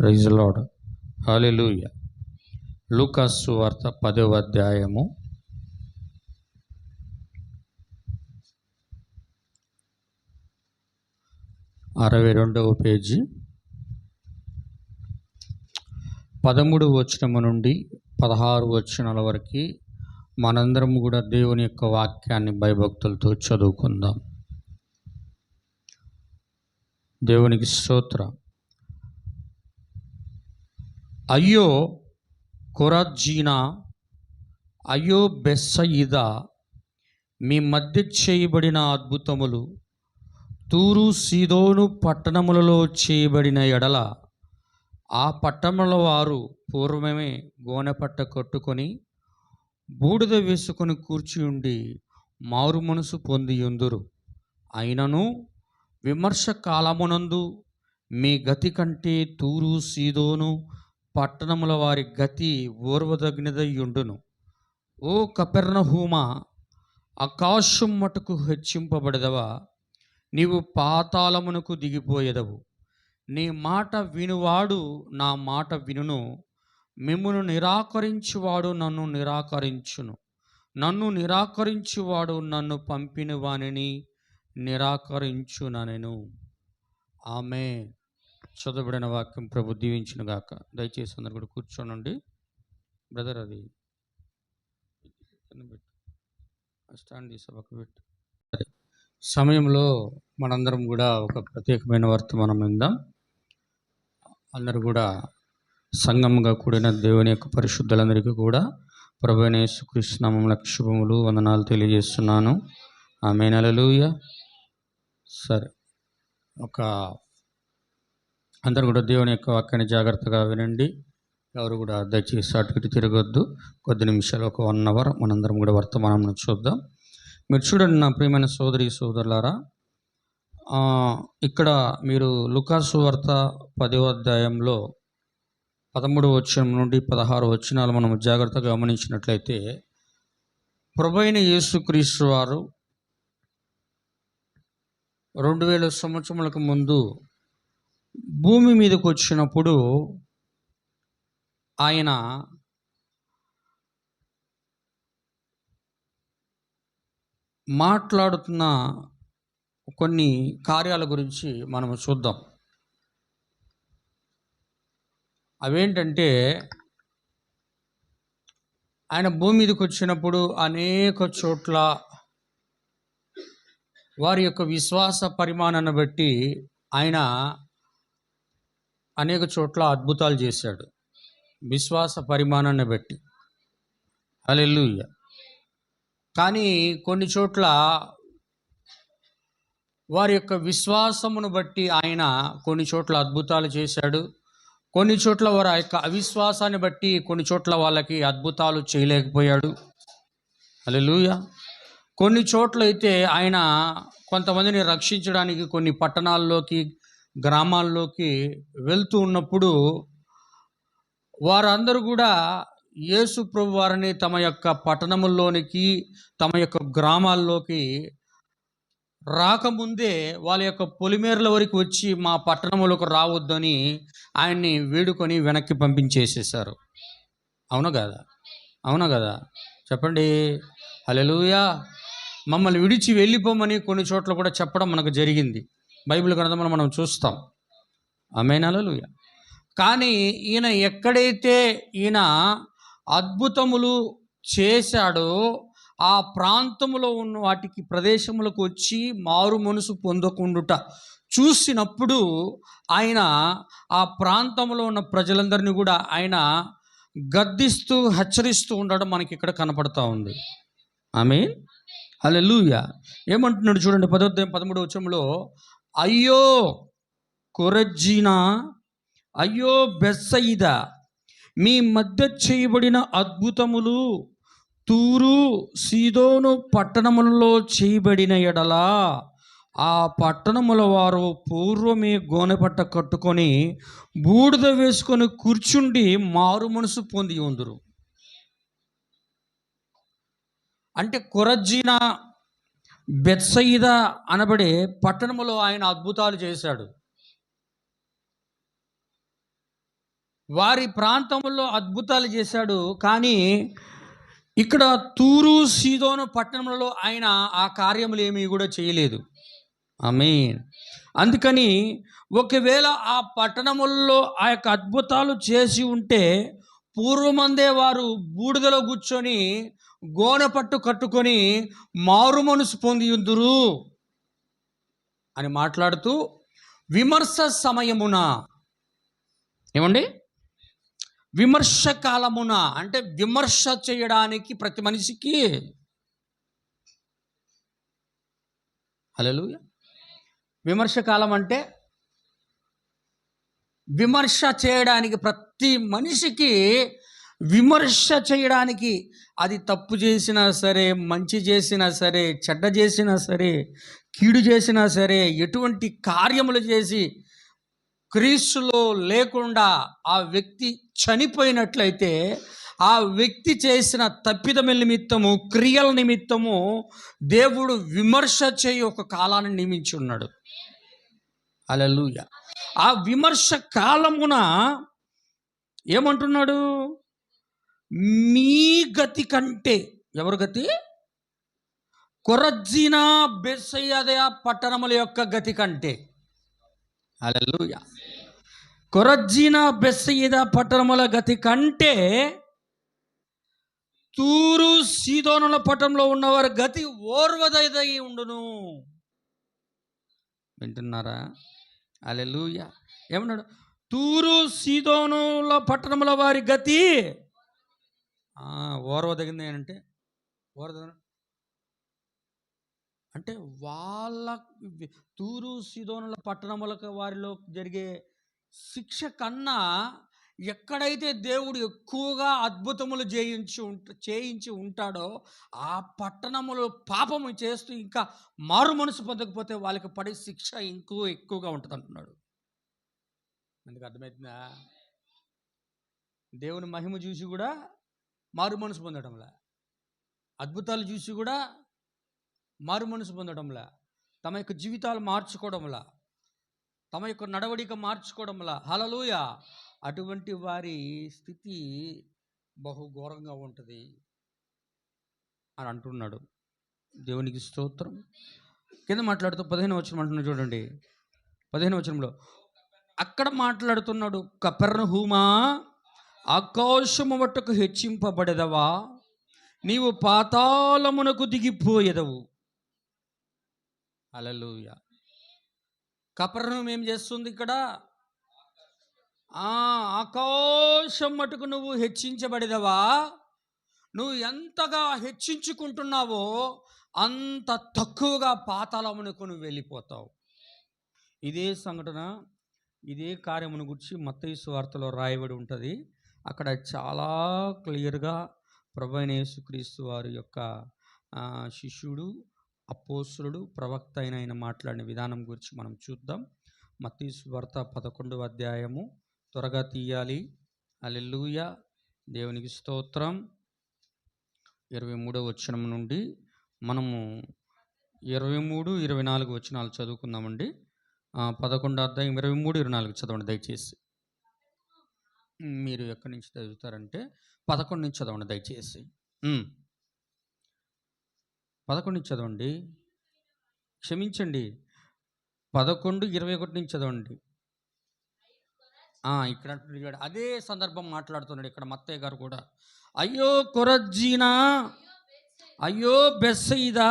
Praise lord. హల్లెలూయా. లూకాసు సువార్త 10వ అధ్యాయము 62వ పేజీ 13వ వచనము నుండి 16 వచనాల వరకు మనందరం కూడా దేవుని యొక్క వాక్యాన్ని భయభక్తులతో చదువుకుందాం. దేవునికి స్తోత్రం. అయ్యో కొరజీనా, అయ్యో బెత్సయిదా, మీ మధ్య చేయబడిన అద్భుతములు తూరు సీదోను పట్టణములలో చేయబడిన ఎడల ఆ పట్టణముల వారు పూర్వమే గోనెపట్ట కట్టుకొని బూడిద వేసుకొని కూర్చి ఉండి మారు మనసు పొందియుందురు. అయినను విమర్శ కాలమునందు మీ గతి కంటే తూరు సీదోను పట్టణముల వారి గతి ఓర్వదగినదయ్యుండును. ఓ కపెర్నహూమా, ఆకాశం మటుకు హెచ్చింపబడదవా, నీవు పాతాళమునకు దిగిపోయేదవు. నీ మాట వినువాడు నా మాట వినును, మిమ్మును నిరాకరించువాడు నన్ను నిరాకరించును, నన్ను నిరాకరించువాడు నన్ను పంపిన వానిని నిరాకరించుననెను. ఆమేన్. చదవబడిన వాక్యం ప్రభు దీవించును గాక. దయచేసి అందరు కూడా కూర్చోనండి. బ్రదర్, అది స్టాండ్ తీసి పక్క పెట్టు. సమయంలో మనందరం కూడా ఒక ప్రత్యేకమైన వర్తమానం విందాం. అందరూ కూడా సంఘముగా కూడిన దేవుని యొక్క పరిశుద్ధులందరికీ కూడా ప్రభువైన యేసుక్రీస్తు నామమున శుభములు, వందనాలు తెలియజేస్తున్నాను. ఆమేన్. హల్లెలూయా. సరే, అందరూ కూడా దేవుని యొక్క వాక్యాన్ని జాగ్రత్తగా వినండి. ఎవరు కూడా దయచేసి అటు ఇటు తిరగొద్దు. కొద్ది నిమిషాలు, ఒక 1 అవర్ మనందరం కూడా వర్తమానం చూద్దాం. మీరు చూడండి నా ప్రియమైన సోదరి సోదరులారా, ఇక్కడ మీరు లూకాసు వార్త 10వ అధ్యాయంలో 13వ వచనం నుండి 16 వచనాలు మనం జాగ్రత్తగా గమనించినట్లయితే, ప్రభువైన యేసుక్రీస్తు వారు 2000 సంవత్సరములకు ముందు భూమి మీదకి వచ్చినప్పుడు ఆయన మాట్లాడుతున్న కొన్ని కార్యాల గురించి మనం చూద్దాం. అవేంటంటే, ఆయన భూమి మీదకి వచ్చినప్పుడు అనేక చోట్ల వారి యొక్క విశ్వాస పరిమాణాన్ని బట్టి ఆయన అనేక చోట్ల అద్భుతాలు చేశాడు. విశ్వాస పరిమాణాన్ని బట్టి. హల్లెలూయా. కానీ కొన్ని చోట్ల వారి యొక్క విశ్వాసమును బట్టి ఆయన కొన్ని చోట్ల అద్భుతాలు చేశాడు. కొన్ని చోట్ల వారి యొక్క అవిశ్వాసాన్ని బట్టి కొన్ని చోట్ల వాళ్ళకి అద్భుతాలు చేయలేకపోయాడు. హల్లెలూయా. కొన్ని చోట్ల అయితే ఆయన కొంతమందిని రక్షించడానికి కొన్ని పట్టణాల్లోకి, గ్రామాల్లోకి వెళ్తూ ఉన్నప్పుడు వారందరూ కూడా యేసు ప్రభు వారిని తమ యొక్క పట్టణముల్లోనికి, తమ యొక్క గ్రామాల్లోకి రాకముందే వాళ్ళ యొక్క పొలిమేరల వరకు వచ్చి మా పట్టణములకు రావద్దని ఆయన్ని వేడుకొని వెనక్కి పంపించేసేసారు. అవునా కదా? అవునా కదా? చెప్పండి. హల్లెలూయా. మమ్మల్ని విడిచి వెళ్ళిపోమని కొన్ని చోట్ల కూడా చెప్పడం మనకు జరిగింది. బైబిల్ గ్రంథంలో మనం చూస్తాం. ఆమేన్. హల్లెలూయా. కానీ ఈయన ఎక్కడైతే ఈయన అద్భుతములు చేశాడో ఆ ప్రాంతంలో ఉన్న వాటికి ప్రదేశములకు వచ్చి మారు మనసు పొందకుండుట చూసినప్పుడు ఆయన ఆ ప్రాంతంలో ఉన్న ప్రజలందరినీ కూడా ఆయన గద్దిస్తూ హెచ్చరిస్తూ ఉండడం మనకి ఇక్కడ కనపడతా ఉంది. ఆమేన్. హల్లెలూయా. ఏమంటున్నాడు చూడండి, 10వ అధ్యాయం 13వ వచనంలో, అయ్యో కొరజీనా, అయ్యో బెత్సయిదా, మీ మధ్య చేయబడిన అద్భుతములు తూరు సీదోను పట్టణములలో చేయబడిన ఎడల ఆ పట్టణముల వారు పూర్వమే గోనెపట్ట కట్టుకొని బూడిద వేసుకొని కూర్చుండి మారు మనసు పొంది ఉందురు. అంటే కొరజీనా, బెత్సయిదా అనబడే పట్టణములో ఆయన అద్భుతాలు చేశాడు. వారి ప్రాంతంలో అద్భుతాలు చేశాడు. కానీ ఇక్కడ తూరు సీదోను పట్టణంలో ఆయన ఆ కార్యములు ఏమీ కూడా చేయలేదు. ఆమేన్. అందుకని ఒకవేళ ఆ పట్టణముల్లో ఆ యొక్క అద్భుతాలు చేసి ఉంటే పూర్వమందే వారు బూడిదలో కూర్చొని గోనె పట్టు కట్టుకొని మారు మనసు పొందియుందురు అని మాట్లాడుతూ, విమర్శ సమయమున, ఏమండి, విమర్శ కాలమున అంటే విమర్శ చేయడానికి ప్రతి మనిషికి, హల్లెలూయా, విమర్శ కాలం అంటే విమర్శ చేయడానికి ప్రతి మనిషికి విమర్శ చేయడానికి, అది తప్పు చేసినా సరే, మంచి చేసినా సరే, చెడ్డ చేసినా సరే, కీడు చేసినా సరే, ఎటువంటి కార్యములు చేసి క్రీస్తులో లేకుండా ఆ వ్యక్తి చనిపోయినట్లయితే ఆ వ్యక్తి చేసిన తప్పిదముల నిమిత్తము, క్రియల నిమిత్తము దేవుడు విమర్శ చేయి ఒక కాలాన్ని నియమించి ఉన్నాడు. హల్లెలూయా. ఆ విమర్శ కాలమున ఏమంటున్నాడు? మీ గతి కంటే, ఎవరి గతి? కొరజ్జిన బెత్సయిదా పట్టణముల యొక్క గతి కంటే, హల్లెలూయా, కొరజ్జిన బెత్సయిదా పట్టణముల గతి కంటే తూరు సీదోనుల పట్టణంలో ఉన్నవారి గతి ఓర్వదై ఉండును. వింటున్నారా? హల్లెలూయా. ఏమన్నాడు? తూరు సీదోనుల పట్టణముల వారి గతి ఓర్వదగింది అంటే, అంటే వాళ్ళ తూరు సీదోనుల పట్టణములకు వారిలో జరిగే శిక్ష కన్నా ఎక్కడైతే దేవుడు ఎక్కువగా అద్భుతములు చేయించి ఉంటాడో ఆ పట్టణములో పాపము చేస్తూ ఇంకా మారు మనసు పొందకపోతే వాళ్ళకి పడే శిక్ష ఎక్కువగా ఉంటుంది అంటున్నాడు. ఎందుకు అర్థమవుతుందా? దేవుని మహిమ చూసి కూడా మారు మనసు పొందడంలా, అద్భుతాలు చూసి కూడా మారు మనసు పొందడంలా, తమ యొక్క జీవితాలు మార్చుకోవడంలా, తమ యొక్క నడవడిక మార్చుకోవడంలా, హల్లెలూయా, అటువంటి వారి స్థితి బహుఘోరంగా ఉంటుంది అని అంటున్నాడు. దేవునికి స్తోత్రం. కింద మాట్లాడుతూ 15వ వచనం అంటున్నాడు చూడండి. 15వ వచనంలో అక్కడ మాట్లాడుతున్నాడు, కపెర్నహూమా, ఆకాశము మట్టుకు హెచ్చింపబడెదవా, నీవు పాతాళమునకు దిగిపోయేదవు. హల్లెలూయా. కపెర్నహూము ఏం చేస్తుంది ఇక్కడ? ఆకాశం మటుకు నువ్వు హెచ్చించబడేదవా, నువ్వు ఎంతగా హెచ్చించుకుంటున్నావో అంత తక్కువగా పాతాళమునకు నువ్వు వెళ్ళిపోతావు. ఇదే సంఘటన, ఇదే కార్యమును గురించి మత్తయి సువార్తలో రాయబడి ఉంటుంది. అక్కడ చాలా క్లియర్గా ప్రభువైన యేసుక్రీస్తు వారి యొక్క శిష్యుడు, అపోస్తలుడు, ప్రవక్త అయిన మాట్లాడిన విధానం గురించి మనం చూద్దాం. మత్తయి సువార్త 11వ అధ్యాయము, త్వరగా తీయాలి. హల్లెలూయా, దేవునికి స్తోత్రం. 23వ వచనం నుండి మనము 23, 24 వచనాలు చదువుకుందామండి. 11వ అధ్యాయం 23, 24 చదవండి దయచేసి. మీరు ఎక్కడి నుంచి చదువుతారంటే 11 నుంచి చదవండి దయచేసి. 11 నుంచి చదవండి, క్షమించండి, 11, 21 నుంచి చదవండి. ఇక్కడ అదే సందర్భం మాట్లాడుతున్నాడు ఇక్కడ మత్తయ్య గారు కూడా. అయ్యో కొరజ్జీనా, అయ్యో బెత్సయిదా,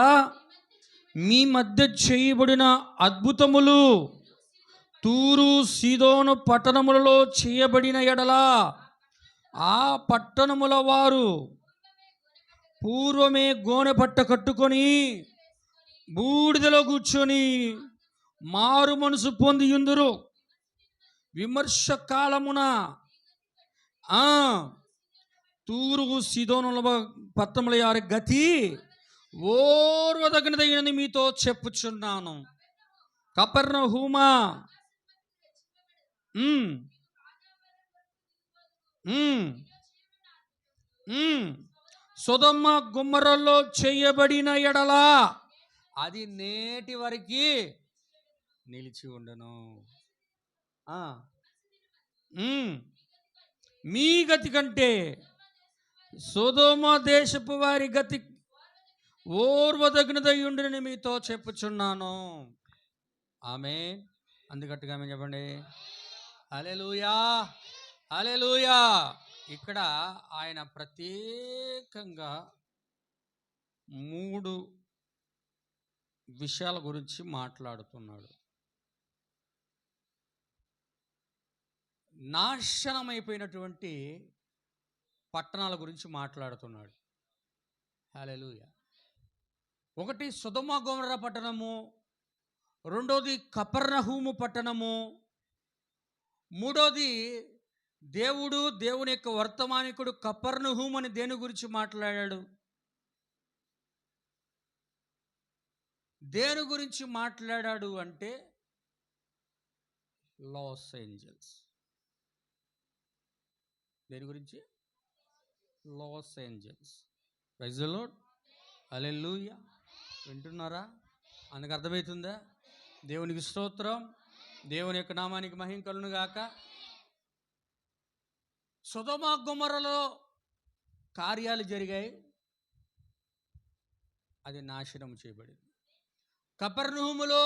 మీ మధ్య చేయబడిన అద్భుతములు తూరు సీదోను పట్టణములలో చేయబడిన ఎడల ఆ పట్టణముల వారు పూర్వమే గోనె పట్ట కట్టుకొని బూడిదలో కూర్చొని మారు మనసు పొందియుందురు. విమర్శ కాలమున తూరు సీదోనుల పట్టణముల వారి గతి ఓర్వదగినదని మీతో చెప్పుచున్నాను. కపెర్నహూమా, సొదొమ గొమొర్రాలో చేయబడిన ఎడల అది నేటి వరకు నిలిచి ఉండను. మీ గతి కంటే సొదొమ దేశపు వారి గతి ఓర్వదగినదయ్యుండునని మీతో చెప్పుచున్నాను. ఆమేన్. అందుకట్టుగా ఆమేన్ చెప్పండి. హల్లెలూయా, హల్లెలూయా. ఇక్కడ ఆయన ప్రత్యేకంగా 3 విషయాల గురించి మాట్లాడుతున్నాడు. నాశనమైపోయినటువంటి పట్టణాల గురించి మాట్లాడుతున్నాడు. హల్లెలూయా. ఒకటి సొదొమ గొమొర్రా పట్టణము, రెండోది కపెర్నహూము పట్టణము, మూడోది దేవుని యొక్క వర్తమానికుడు కపెర్నహూము అని దేని గురించి మాట్లాడాడు? దేని గురించి మాట్లాడాడు అంటే లాస్ ఏంజల్స్. దేని గురించి? Los Angeles. Praise the lord. Hallelujah. వింటున్నారా? అందుకు అర్థమవుతుందా? దేవునికి స్తోత్రం. దేవుని యొక్క నామానికి మహిమ కలుగును గాక. సొదొమ గొమొర్రాలో కార్యాలు జరిగాయి, అది నాశనం చేయబడింది. కపెర్నహూములో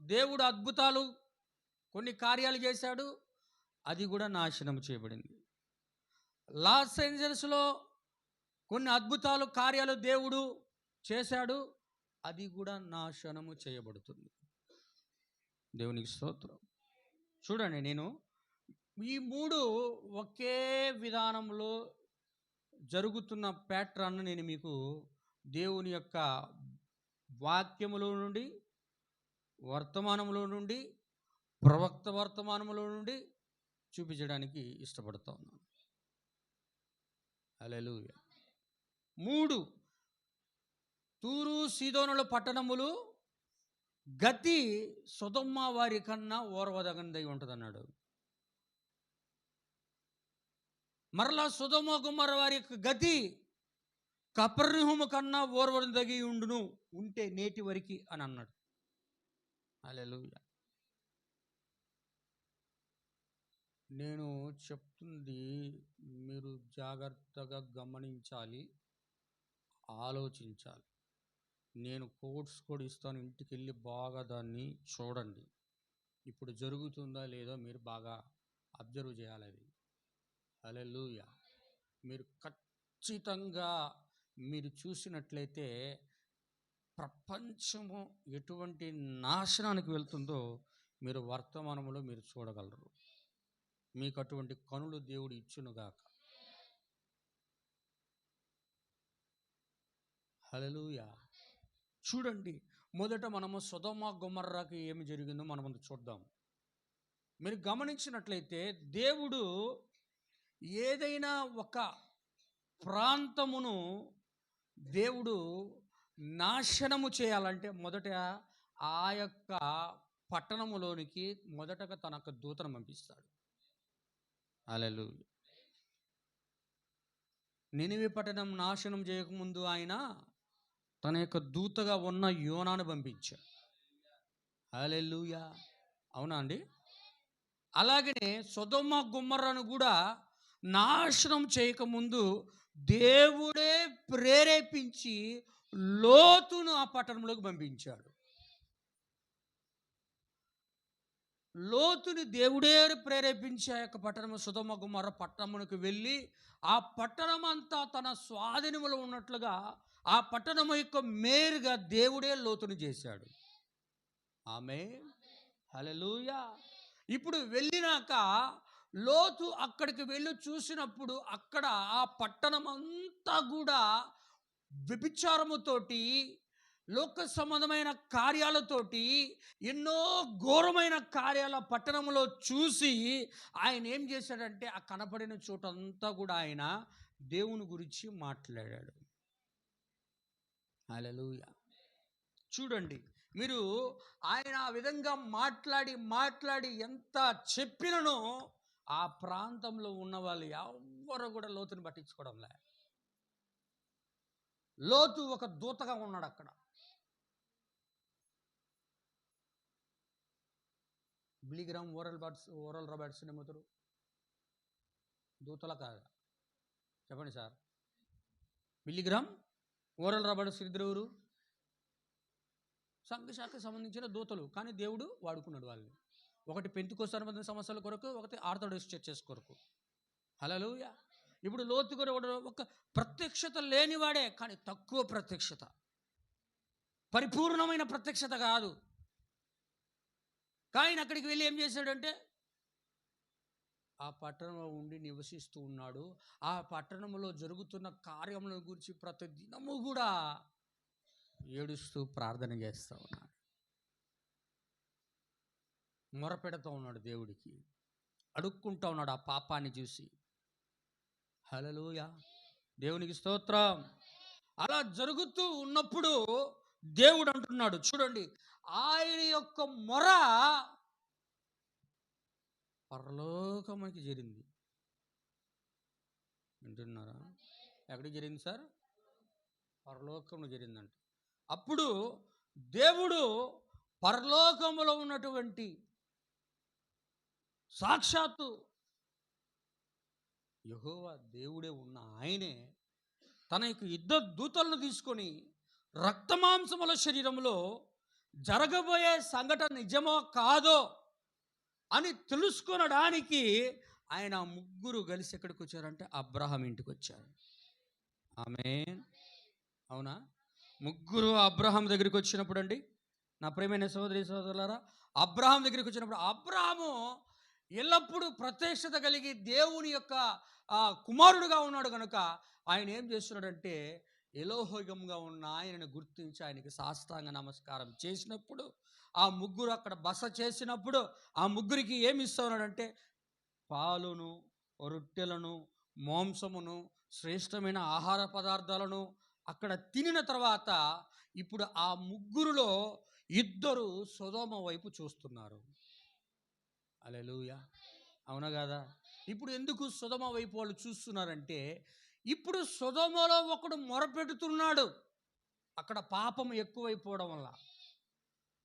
దేవుడు అద్భుతాలు కొన్ని కార్యాలు చేశాడు, అది కూడా నాశనం చేయబడింది. లాస్ ఏంజల్స్లో కొన్ని అద్భుతాలు కార్యాలు దేవుడు చేశాడు, అది కూడా నాశనము చేయబడుతుంది. దేవునికి స్తోత్రం. చూడండి, నేను ఈ 3 ఒకే విధానంలో జరుగుతున్న ప్యాట్రన్ నేను మీకు దేవుని యొక్క వాక్యములో నుండి, వర్తమానంలో నుండి, ప్రవక్త వర్తమానంలో నుండి చూపించడానికి ఇష్టపడుతూ ఉన్నాను. హల్లెలూయా. 3 తూరు సీదోనుల పట్టణములు గతి సొదొమ వారి కన్నా ఓర్వదగనిదై ఉంటుందన్నాడు. మరలా సొదొమ గొమొర్రా వారి యొక్క గతి కపెర్నహూము కన్నా ఓర్వదగి ఉండును, ఉంటే నేటి వరకు అని అన్నాడు. హల్లెలూయా. నేను చెప్తుంది మీరు జాగ్రత్తగా గమనించాలి, ఆలోచించాలి. నేను కోడ్స్ కూడా ఇస్తాను, ఇంటికి వెళ్ళి బాగా దాన్ని చూడండి. ఇప్పుడు జరుగుతుందా లేదో మీరు బాగా అబ్జర్వ్ చేయాలి. అది హల్లెలూయా. మీరు ఖచ్చితంగా మీరు చూసినట్లయితే ప్రపంచము ఎటువంటి నాశనానికి వెళ్తుందో మీరు వర్తమానంలో మీరు చూడగలరు. మీకు అటువంటి కనులు దేవుడు ఇచ్చునుగాక. హల్లెలూయా. చూడండి, మొదట మనము సొదొమ గొమొర్రాకి ఏమి జరిగిందో మనం చూద్దాం. మీరు గమనించినట్లయితే దేవుడు ఏదైనా ఒక ప్రాంతమును దేవుడు నాశనము చేయాలంటే మొదట ఆ యొక్క పట్టణములోనికి మొదటగా తన యొక్క దూతను పంపిస్తాడు. హల్లెలూయా. నినివే పట్టణం నాశనం చేయకముందు ఆయన తన యొక్క దూతగా ఉన్న యోనాను పంపించాడు. హల్లెలూయా. అవునా అండి? అలాగనే సొదొమ గొమొర్రాను కూడా నాశనం చేయకముందు దేవుడే ప్రేరేపించి లోతును ఆ పట్టణంలోకి పంపించాడు. లోతుని దేవుడే ప్రేరేపించి ఆ యొక్క పట్టణము సొదొమ గొమొర్రా పట్టణమునకు వెళ్ళి ఆ పట్టణం అంతా తన స్వాధీనములో ఉన్నట్లుగా ఆ పట్టణము యొక్క మేరుగా దేవుడే లోతుని చేశాడు. ఆమేన్. హల్లెలూయా. ఇప్పుడు వెళ్ళినాక లోతు అక్కడికి వెళ్ళి చూసినప్పుడు అక్కడ ఆ పట్టణం అంతా కూడా వ్యభిచారముతోటి, లోక సంబంధమైన కార్యాలతోటి, ఎన్నో ఘోరమైన కార్యాల పట్టణంలో చూసి ఆయన ఏం చేశాడంటే ఆ కనపడిన చోటంతా కూడా ఆయన దేవుని గురించి మాట్లాడాడు. హల్లెలూయా. చూడండి, మీరు ఆయన ఆ విధంగా మాట్లాడి మాట్లాడి ఎంత చెప్పిననో ఆ ప్రాంతంలో ఉన్న వాళ్ళు ఎవ్వరు కూడా లోతుని పట్టించుకోవడంలే. లోతు ఒక దూతగా ఉన్నాడు అక్కడ. బిలిగ్రామ్ ఓరల్ రాబర్ట్స్ ఏమవుతారు? దూతల కాదు, చెప్పండి సార్. మిల్లిగ్రామ్ ఓరల్ రాబర్ట్ శ్రీధరవురు సంఘశాఖకు సంబంధించిన దూతలు, కానీ దేవుడు వాడుకున్నాడు వాళ్ళని. ఒకటి పెంతుకోస్తు సంబంధించిన సమస్యల కొరకు, ఒకటి ఆర్థోడాక్స్ చర్చెస్ కొరకు. హల్లెలూయా. ఇప్పుడు లోతు కూడా ఒక ప్రత్యక్షత లేనివాడే, కానీ తక్కువ ప్రత్యక్షత, పరిపూర్ణమైన ప్రత్యక్షత కాదు. కానీ అక్కడికి వెళ్ళి ఏం చేశాడంటే ఆ పట్టణంలో ఉండి నివసిస్తూ ఉన్నాడు. ఆ పట్టణంలో జరుగుతున్న కార్యముల గురించి ప్రతి దినము కూడా ఏడుస్తూ ప్రార్థన చేస్తూ ఉన్నాడు, మొరపెడుతూ ఉన్నాడు దేవుడికి, అడుక్కుంటూ ఉన్నాడు ఆ పాపాన్ని చూసి. హల్లెలూయా, దేవునికి స్తోత్రం. అలా జరుగుతూ ఉన్నప్పుడు దేవుడు అంటున్నాడు, చూడండి, ఆయన యొక్క మొర పరలోకమునికి చేరింది. వింటున్నారా? ఎక్కడికి చేరింది సార్? పరలోకంలో చేరిందంట. అప్పుడు దేవుడు పరలోకములో ఉన్నటువంటి సాక్షాత్తు యెహోవా దేవుడే ఉన్న ఆయనే తన యొక్క యుద్ధ దూతలను తీసుకొని రక్తమాంసముల శరీరంలో జరగబోయే సంఘటన నిజమో కాదో అని తెలుసుకొనడానికి ఆయన ముగ్గురు కలిసి ఎక్కడికి వచ్చారంటే అబ్రహాం ఇంటికి వచ్చారు. ఆమేన్. అవునా? ముగ్గురు అబ్రహాం దగ్గరికి వచ్చినప్పుడు అండి, నా ప్రియమైన సోదరి సోదరులారా, అబ్రహాం దగ్గరికి వచ్చినప్పుడు అబ్రహాము ఎల్లప్పుడూ ప్రత్యక్షత కలిగి దేవుని యొక్క కుమారుడుగా ఉన్నాడు కనుక ఆయన ఏం చేస్తున్నాడంటే ఎలోహోగంగా ఉన్న ఆయనను గుర్తించి ఆయనకి సాష్టాంగ నమస్కారం చేసినప్పుడు, ఆ ముగ్గురు అక్కడ బస చేసినప్పుడు ఆ ముగ్గురికి ఏమి ఇస్తున్నాడంటే పాలును, రొట్టెలను, మాంసమును, శ్రేష్టమైన ఆహార పదార్థాలను అక్కడ తినిన తర్వాత ఇప్పుడు ఆ ముగ్గురులో ఇద్దరు సొదొమ వైపు చూస్తున్నారు. హల్లెలూయా, అవునా కదా? ఇప్పుడు ఎందుకు సొదొమ వైపు వాళ్ళు చూస్తున్నారంటే, ఇప్పుడు సొదొమలో ఒకడు మొరపెడుతున్నాడు, అక్కడ పాపం ఎక్కువైపోవడం వల్ల.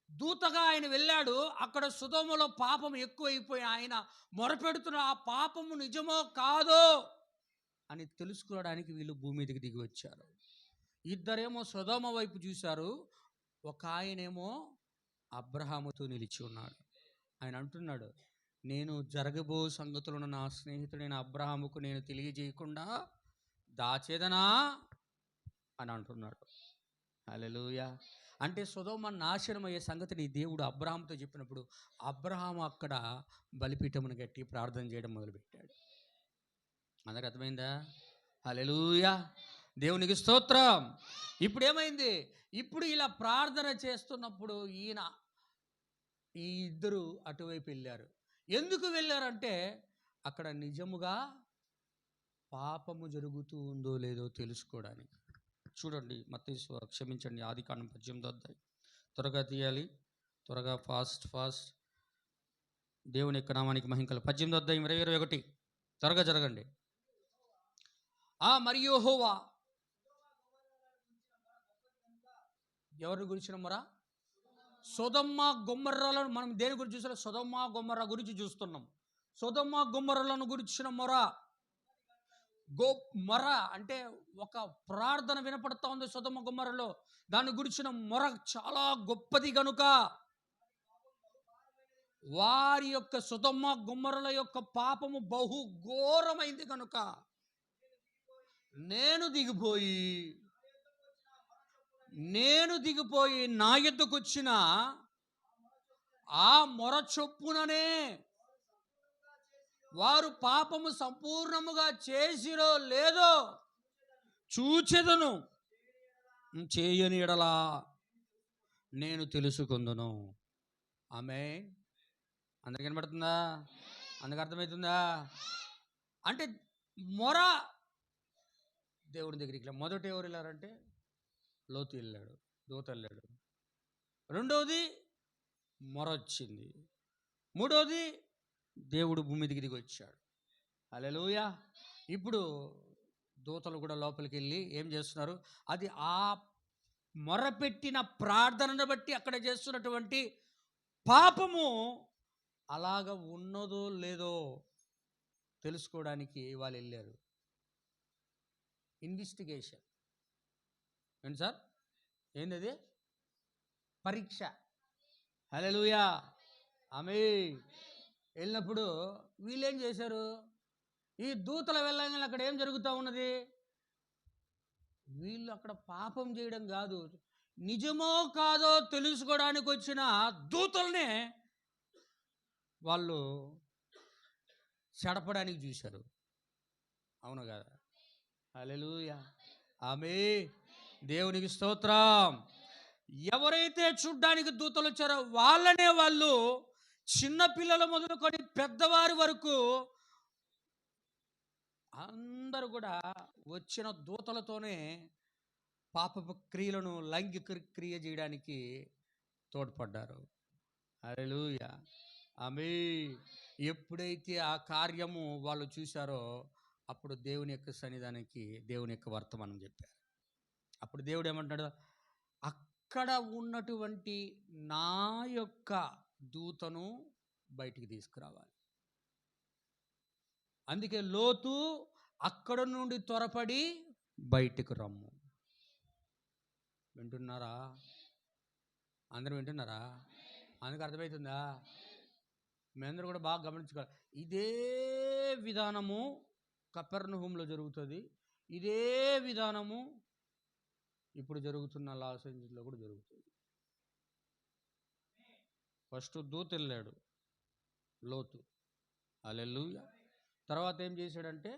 దూతగా ఆయన వెళ్ళాడు, అక్కడ సొదొమలో పాపం ఎక్కువైపోయి ఆయన మొరపెడుతున్న ఆ పాపము నిజమో కాదో అని తెలుసుకోవడానికి వీళ్ళు భూమి మీదకి దిగి వచ్చారు. ఇద్దరేమో సొదొమ వైపు చూశారు, ఒక ఆయనేమో అబ్రహాముతో నిలిచి ఉన్నాడు. ఆయన అంటున్నాడు, నేను జరగబో సంగతులను నా స్నేహితుడైన అబ్రహాముకు నేను తెలియజేయకుండా దాచేదనా అని అంటున్నాడు. హల్లెలూయా. అంటే సొదొమ నాశనం అయ్యే సంగతిని దేవుడు అబ్రహాముతో చెప్పినప్పుడు అబ్రహాము అక్కడ బలిపీఠమును కట్టి ప్రార్థన చేయడం మొదలుపెట్టాడు. అందరికి అర్థమైందా? హల్లెలూయా, దేవునికి స్తోత్రం. ఇప్పుడు ఏమైంది? ఇప్పుడు ఇలా ప్రార్థన చేస్తున్నప్పుడు ఈ ఇద్దరు అటువైపు వెళ్ళారు. ఎందుకు వెళ్ళారంటే అక్కడ నిజముగా పాపము జరుగుతూ ఉందో లేదో తెలుసుకోవడానికి. చూడండి, మత్తయి క్షమించండి, ఆదికాండం 18వ అధ్యాయం. త్వరగా తీయాలి, త్వరగా ఫాస్ట్. దేవుని యొక్క నామానికి మహిమ. 18వ అధ్యాయం 20-21 త్వరగా జరగండి. మరియు యెహోవా ఎవరిని గురించిన మొర? సొదొమ గొమొర్రాలను. మనం దేని గురించి చూస్తున్నాం? సొదొమ గొమొర్రా గురించి చూస్తున్నాం. సొదొమ గొమొర్రాలను గురించిన మొర. మొర అంటే ఒక ప్రార్థన వినపడతా ఉంది సొదొమ గొమొర్రాలో. దాని గురించిన మొర చాలా గొప్పది గనుక వారి యొక్క సొదొమ గొమొర్రాల యొక్క పాపము బహు ఘోరమైంది కనుక నేను దిగిపోయి నా యొద్దకు వచ్చిన ఆ మొర చొప్పుననే వారు పాపము సంపూర్ణముగా చేసిరో లేదో చూచెదను, చేయని ఎడలా నేను తెలుసుకుందును. ఆమేన్. అందరికి కనబడుతుందా? అందరికి అర్థమవుతుందా? అంటే మొర దేవుడి దగ్గరికి మొదట ఎవరు వెళ్ళారంటే లోతు వెళ్ళాడు, దూత వెళ్ళాడు. రెండవది మొర వచ్చింది. మూడవది దేవుడు భూమి మీదకి దిగి వచ్చాడు. హల్లెలూయా. ఇప్పుడు దూతలు కూడా లోపలికి వెళ్ళి ఏం చేస్తున్నారు? అది ఆ మొరపెట్టిన ప్రార్థనను బట్టి అక్కడ చేస్తున్నటువంటి పాపము అలాగ ఉన్నదో లేదో తెలుసుకోవడానికి వాళ్ళు వెళ్ళారు. ఇన్వెస్టిగేషన్. ఏంటి సార్? ఏంది అది? పరీక్ష. హల్లెలూయా, ఆమేన్. వెళ్ళినప్పుడు వీళ్ళేం చేశారు? ఈ దూతల వెళ్ళగానే అక్కడ ఏం జరుగుతూ ఉన్నది? వీళ్ళు అక్కడ పాపం చేయడం కాదు, నిజమో కాదో తెలుసుకోవడానికి వచ్చిన దూతల్నే వాళ్ళు చెడపడానికి చూశారు. అవును కదా? హల్లెలూయా, ఆమేన్. దేవునికి స్తోత్రం. ఎవరైతే చూడ్డానికి దూతలు వచ్చారో వాళ్ళనే వాళ్ళు చిన్నపిల్లల మొదలుకొని పెద్దవారి వరకు అందరూ కూడా వచ్చిన దూతలతోనే పాపపు క్రియలను, లైంగిక క్రియ చేయడానికి తోడ్పడ్డారు. హల్లెలూయా, ఆమేన్. ఎప్పుడైతే ఆ కార్యము వాళ్ళు చూశారో అప్పుడు దేవుని యొక్క సన్నిధానానికి దేవుని యొక్క వర్తమానం చెప్పారు. అప్పుడు దేవుడు ఏమంటాడు? అక్కడ ఉన్నటువంటి నా యొక్క దూతను బయటికి తీసుకురావాలి. అందుకే లోతు అక్కడ నుండి త్వరపడి బయటికి రమ్ము. వింటున్నారా? అందరూ వింటున్నారా? అందుకు అర్థమవుతుందా? మీ అందరూ కూడా బాగా గమనించుకోవాలి. ఇదే విధానము కపెర్నహూములో జరుగుతుంది. ఇదే విధానము ఇప్పుడు జరుగుతున్న లాస్ ఏంజల్స్లో కూడా జరుగుతుంది. ఫస్ట్ దూత వెళ్ళాడు లోతు, హల్లెలూయా. తర్వాత ఏం చేశాడంటే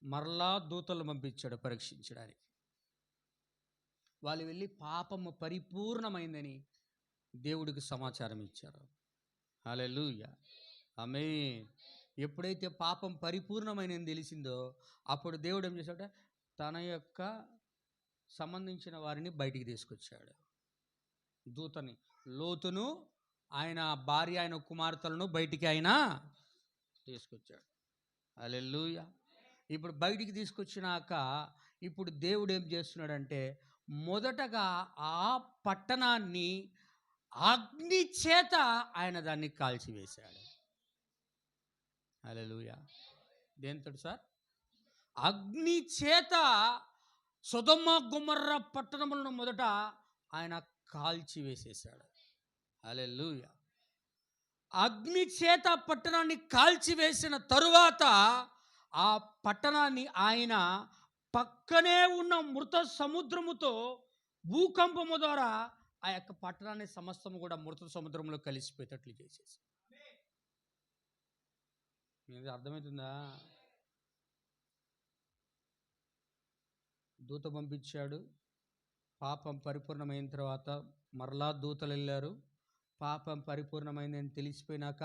మరలా దూతలు పంపించాడు పరీక్షించడానికి. వాళ్ళు వెళ్ళి పాపము పరిపూర్ణమైందని దేవుడికి సమాచారం ఇచ్చారు. హల్లెలూయా, ఆమేన్. ఎప్పుడైతే పాపం పరిపూర్ణమైనది తెలిసిందో అప్పుడు దేవుడు ఏం చేశాడంటే తన యొక్క సంబంధించిన వారిని బయటికి తీసుకొచ్చాడు. దూతని, లోతును, ఆయన భార్య, ఆయన కుమార్తెలను బయటికి ఆయన తీసుకొచ్చాడు. హల్లెలూయా. ఇప్పుడు బయటికి తీసుకొచ్చినాక ఇప్పుడు దేవుడు ఏం చేస్తున్నాడంటే మొదటగా ఆ పట్టణాన్ని అగ్ని చేత ఆయన దాన్ని కాల్చివేశాడు. హల్లెలూయా. దేంతో సార్? అగ్ని చేత సొదొమ గొమొర్రా పట్టణములను మొదట ఆయన కాల్చివేసేశాడు. హల్లెలూయా. అగ్ని చేత పట్టణాన్ని కాల్చివేసిన తరువాత ఆ పట్టణాన్ని ఆయన పక్కనే ఉన్న మృత సముద్రముతో భూకంపము ద్వారా ఆ యొక్క పట్టణాన్ని సమస్తము కూడా మృత సముద్రంలో కలిసిపోయేటట్లు చేసేసి. మీకు అర్థమవుతుందా? దూత పంపించాడు. పాపం పరిపూర్ణమైన తర్వాత మరలా దూతలు వెళ్ళారు. పాపం పరిపూర్ణమైందని తెలిసిపోయినాక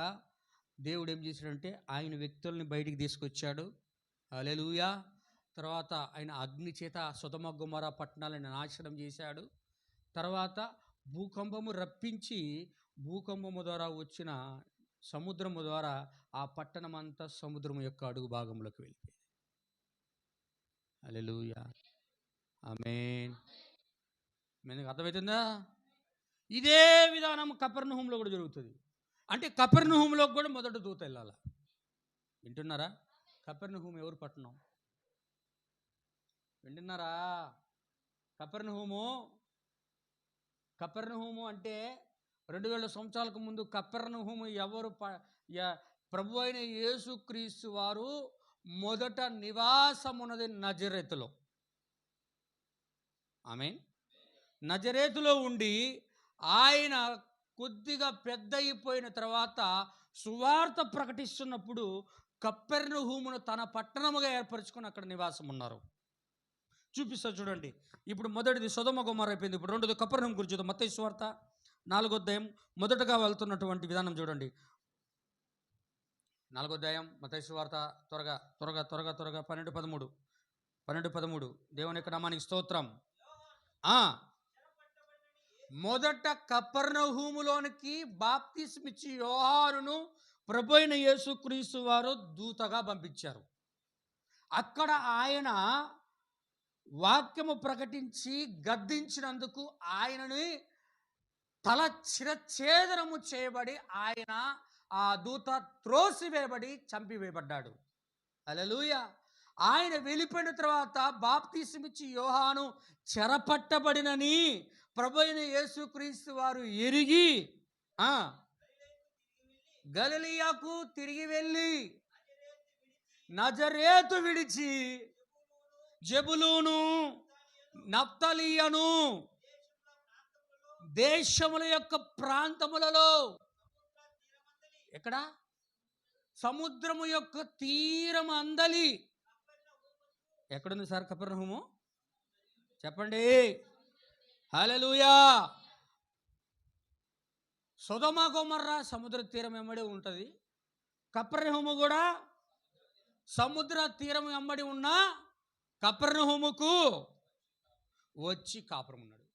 దేవుడు ఏం చేశాడంటే ఆయన వ్యక్తుల్ని బయటికి తీసుకొచ్చాడు. హల్లెలూయా. తర్వాత ఆయన అగ్ని చేత సొదొమ గొమొర్రా పట్టణాలను నాశనం చేశాడు. తర్వాత భూకంపము రప్పించి భూకంపము ద్వారా వచ్చిన సముద్రము ద్వారా ఆ పట్టణం అంతా సముద్రం యొక్క అడుగు భాగంలోకి వెళ్ళిపోయింది. హల్లెలూయా, ఆమేన్. మీకు అర్థమవుతుందా? ఇదే విధానం కపెర్నహూములో కూడా జరుగుతుంది. అంటే కపెర్నహూములోకి కూడా మొదట దూత వెళ్ళాలి. వింటున్నారా? కపెర్నహూము ఎవరు పట్టణం? వింటున్నారా? కపెర్నహూము అంటే 2000 సంవత్సరాలకు ముందు కపెర్నహూము ఎవరు? ప్రభు అయిన యేసుక్రీస్తు వారు మొదట నివాసమున్నది నజరేతులో. ఆమేన్. నజరేతులో ఉండి ఆయన కొద్దిగా పెద్ద అయిపోయిన తర్వాత సువార్త ప్రకటిస్తున్నప్పుడు కపెర్నహూమును తన పట్టణముగా ఏర్పరచుకొని అక్కడ నివాసం ఉన్నారు. చూపిస్తా చూడండి. ఇప్పుడు మొదటిది సొదొమ గొమొర్రా అయిపోయింది. ఇప్పుడు రెండోది కపెర్నహూము గురించి చూద్దాం. మత్తయి సువార్త 4వ అధ్యాయం మొదటగా వెళ్తున్నటువంటి విధానం చూడండి. 4వ అధ్యాయం మత్తయి సువార్త, త్వరగా త్వరగా త్వరగా త్వరగా 12:13 దేవుని యొక్క నామానికి స్తోత్రం. మొదట కపెర్నహూములోనికి బాప్తిస్మిచ్చి యోహానును ప్రభు అయిన యేసుక్రీస్తు వారు దూతగా పంపించారు. అక్కడ ఆయన వాక్యము ప్రకటించి గద్దించినందుకు ఆయనని తల శిరచ్ఛేదనము చేయబడి ఆయన ఆ దూత త్రోసివేయబడి చంపివేయబడ్డాడు. హల్లెలూయా. ఆయన వెళ్ళిపోయిన తర్వాత బాప్తిసమిచ్చి యోహాను చెరపట్టబడినని ప్రభువైన యేసుక్రీస్తు వారు ఎరిగి ఆ గలిలయకు తిరిగి వెళ్ళి నజరేతు విడిచి జెబులూను నఫ్తలియను దేశముల యొక్క ప్రాంతములలో ఎక్కడ సముద్రము యొక్క తీరం అందలి ఎక్కడుంది సార్ కపెర్నహూము? చెప్పండి. హల్లెలూయా. సొదొమ గొమొర్రా సముద్ర తీరం వెంబడి ఉంటుంది. కపెర్నహూము కూడా సముద్ర తీరం వెంబడి ఉన్న కపెర్నహూముకు వచ్చి కాపురం ఉన్నాడు.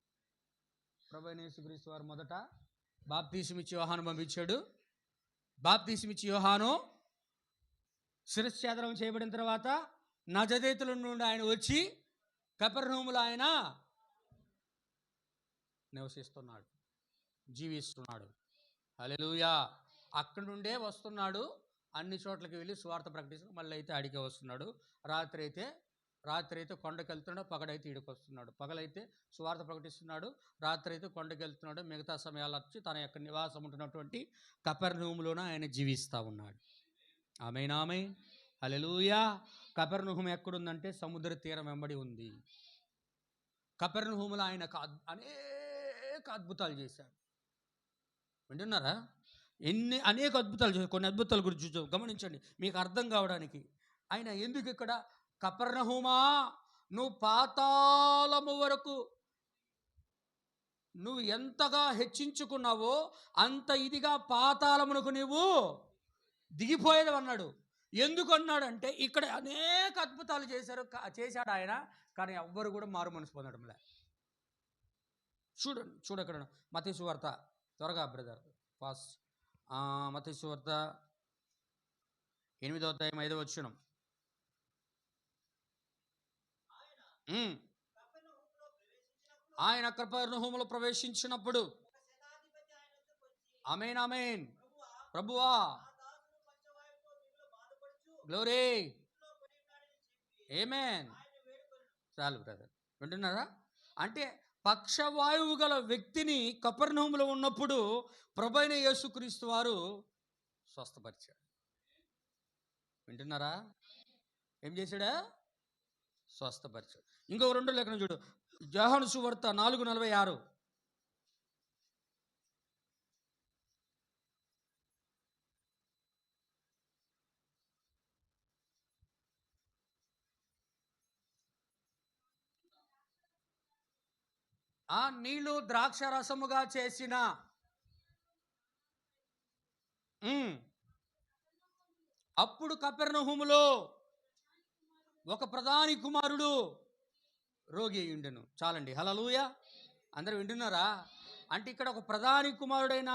ప్రభువైన యేసుక్రీస్తు వారు మొదట బాప్తిసమిచ్చి యోహాను పంపించాడు. బాప్తిసమిచ్చి యోహాను శిరశ్ఛేదనం చేయబడిన తర్వాత నజరేతుల నుండి ఆయన వచ్చి కపెర్నహూములో ఆయన నివసిస్తున్నాడు, జీవిస్తున్నాడు. హల్లెలూయా. అక్కడి నుండే వస్తున్నాడు, అన్ని చోట్లకి వెళ్ళి సువార్త ప్రకటిస్తూ మళ్ళీ అయితే ఆడికే వస్తున్నాడు. రాత్రి అయితే కొండకి వెళ్తున్నాడు, పగడైతే ఈడికి వస్తున్నాడు. పగలైతే సువార్త ప్రకటిస్తున్నాడు, రాత్రి అయితే కొండకి వెళ్తున్నాడు. మిగతా సమయాలు వచ్చి తన యొక్క నివాసం ఉంటున్నటువంటి కపెర్నహూములోన ఆయన జీవిస్తూ ఉన్నాడు. ఆమేన్ ఆమేన్. హల్లెలూయా. కపెర్నహూము ఎక్కడుందంటే సముద్ర తీరం వెంబడి ఉంది. కపెర్నహూములో ఆయన అనేక అద్భుతాలు చేశాడు. వింటున్నారా? అనేక అద్భుతాలు చేశాడు. కొన్ని అద్భుతాల గురించి గమనించండి మీకు అర్థం కావడానికి. ఆయన ఎందుకు ఇక్కడ కపెర్నహూమా నువ్వు పాతాళము వరకు నువ్వు ఎంతగా హెచ్చించుకున్నావో అంత ఇదిగా పాతాళమునకు నీవు దిగిపోయేది అన్నాడు. ఎందుకు అన్నాడంటే ఇక్కడ అనేక అద్భుతాలు చేశాడు ఆయన, కానీ ఎవ్వరు కూడా మారు మనసు పొందడంలే. చూడక్కడ మత్తయి సువార్త, త్వరగా బ్రదర్ ఫాస్ట్. మత్తయి సువార్త 8వ అధ్యాయం 5వ వచనం. ఆయన కపెర్నహూములో ప్రవేశించినప్పుడు ఆమేన్ ఆమేన్. ప్రభువా గ్లోరీ ఆమేన్. చాలు బ్రదర్, వింటున్నారా? అంటే పక్షవాయువు గల వ్యక్తిని కపెర్నహూములో ఉన్నప్పుడు ప్రభువైన యేసుక్రీస్తు వారు స్వస్థపరిచాడు. వింటున్నారా? ఏం చేశాడా? స్వస్థపరిచాడు. ఇంకో 2 లేఖనం చూడు, యోహాను సువార్త 4:46. ఆ నీళ్లు ద్రాక్ష రసముగా చేసిన అప్పుడు కపెర్నహూములో ఒక ప్రధాని కుమారుడు రోగి అయి ఉండెను. చాలండి. హల్లెలూయా. అందరూ వింటున్నారా? అంటే ఇక్కడ ఒక ప్రధాని కుమారుడైన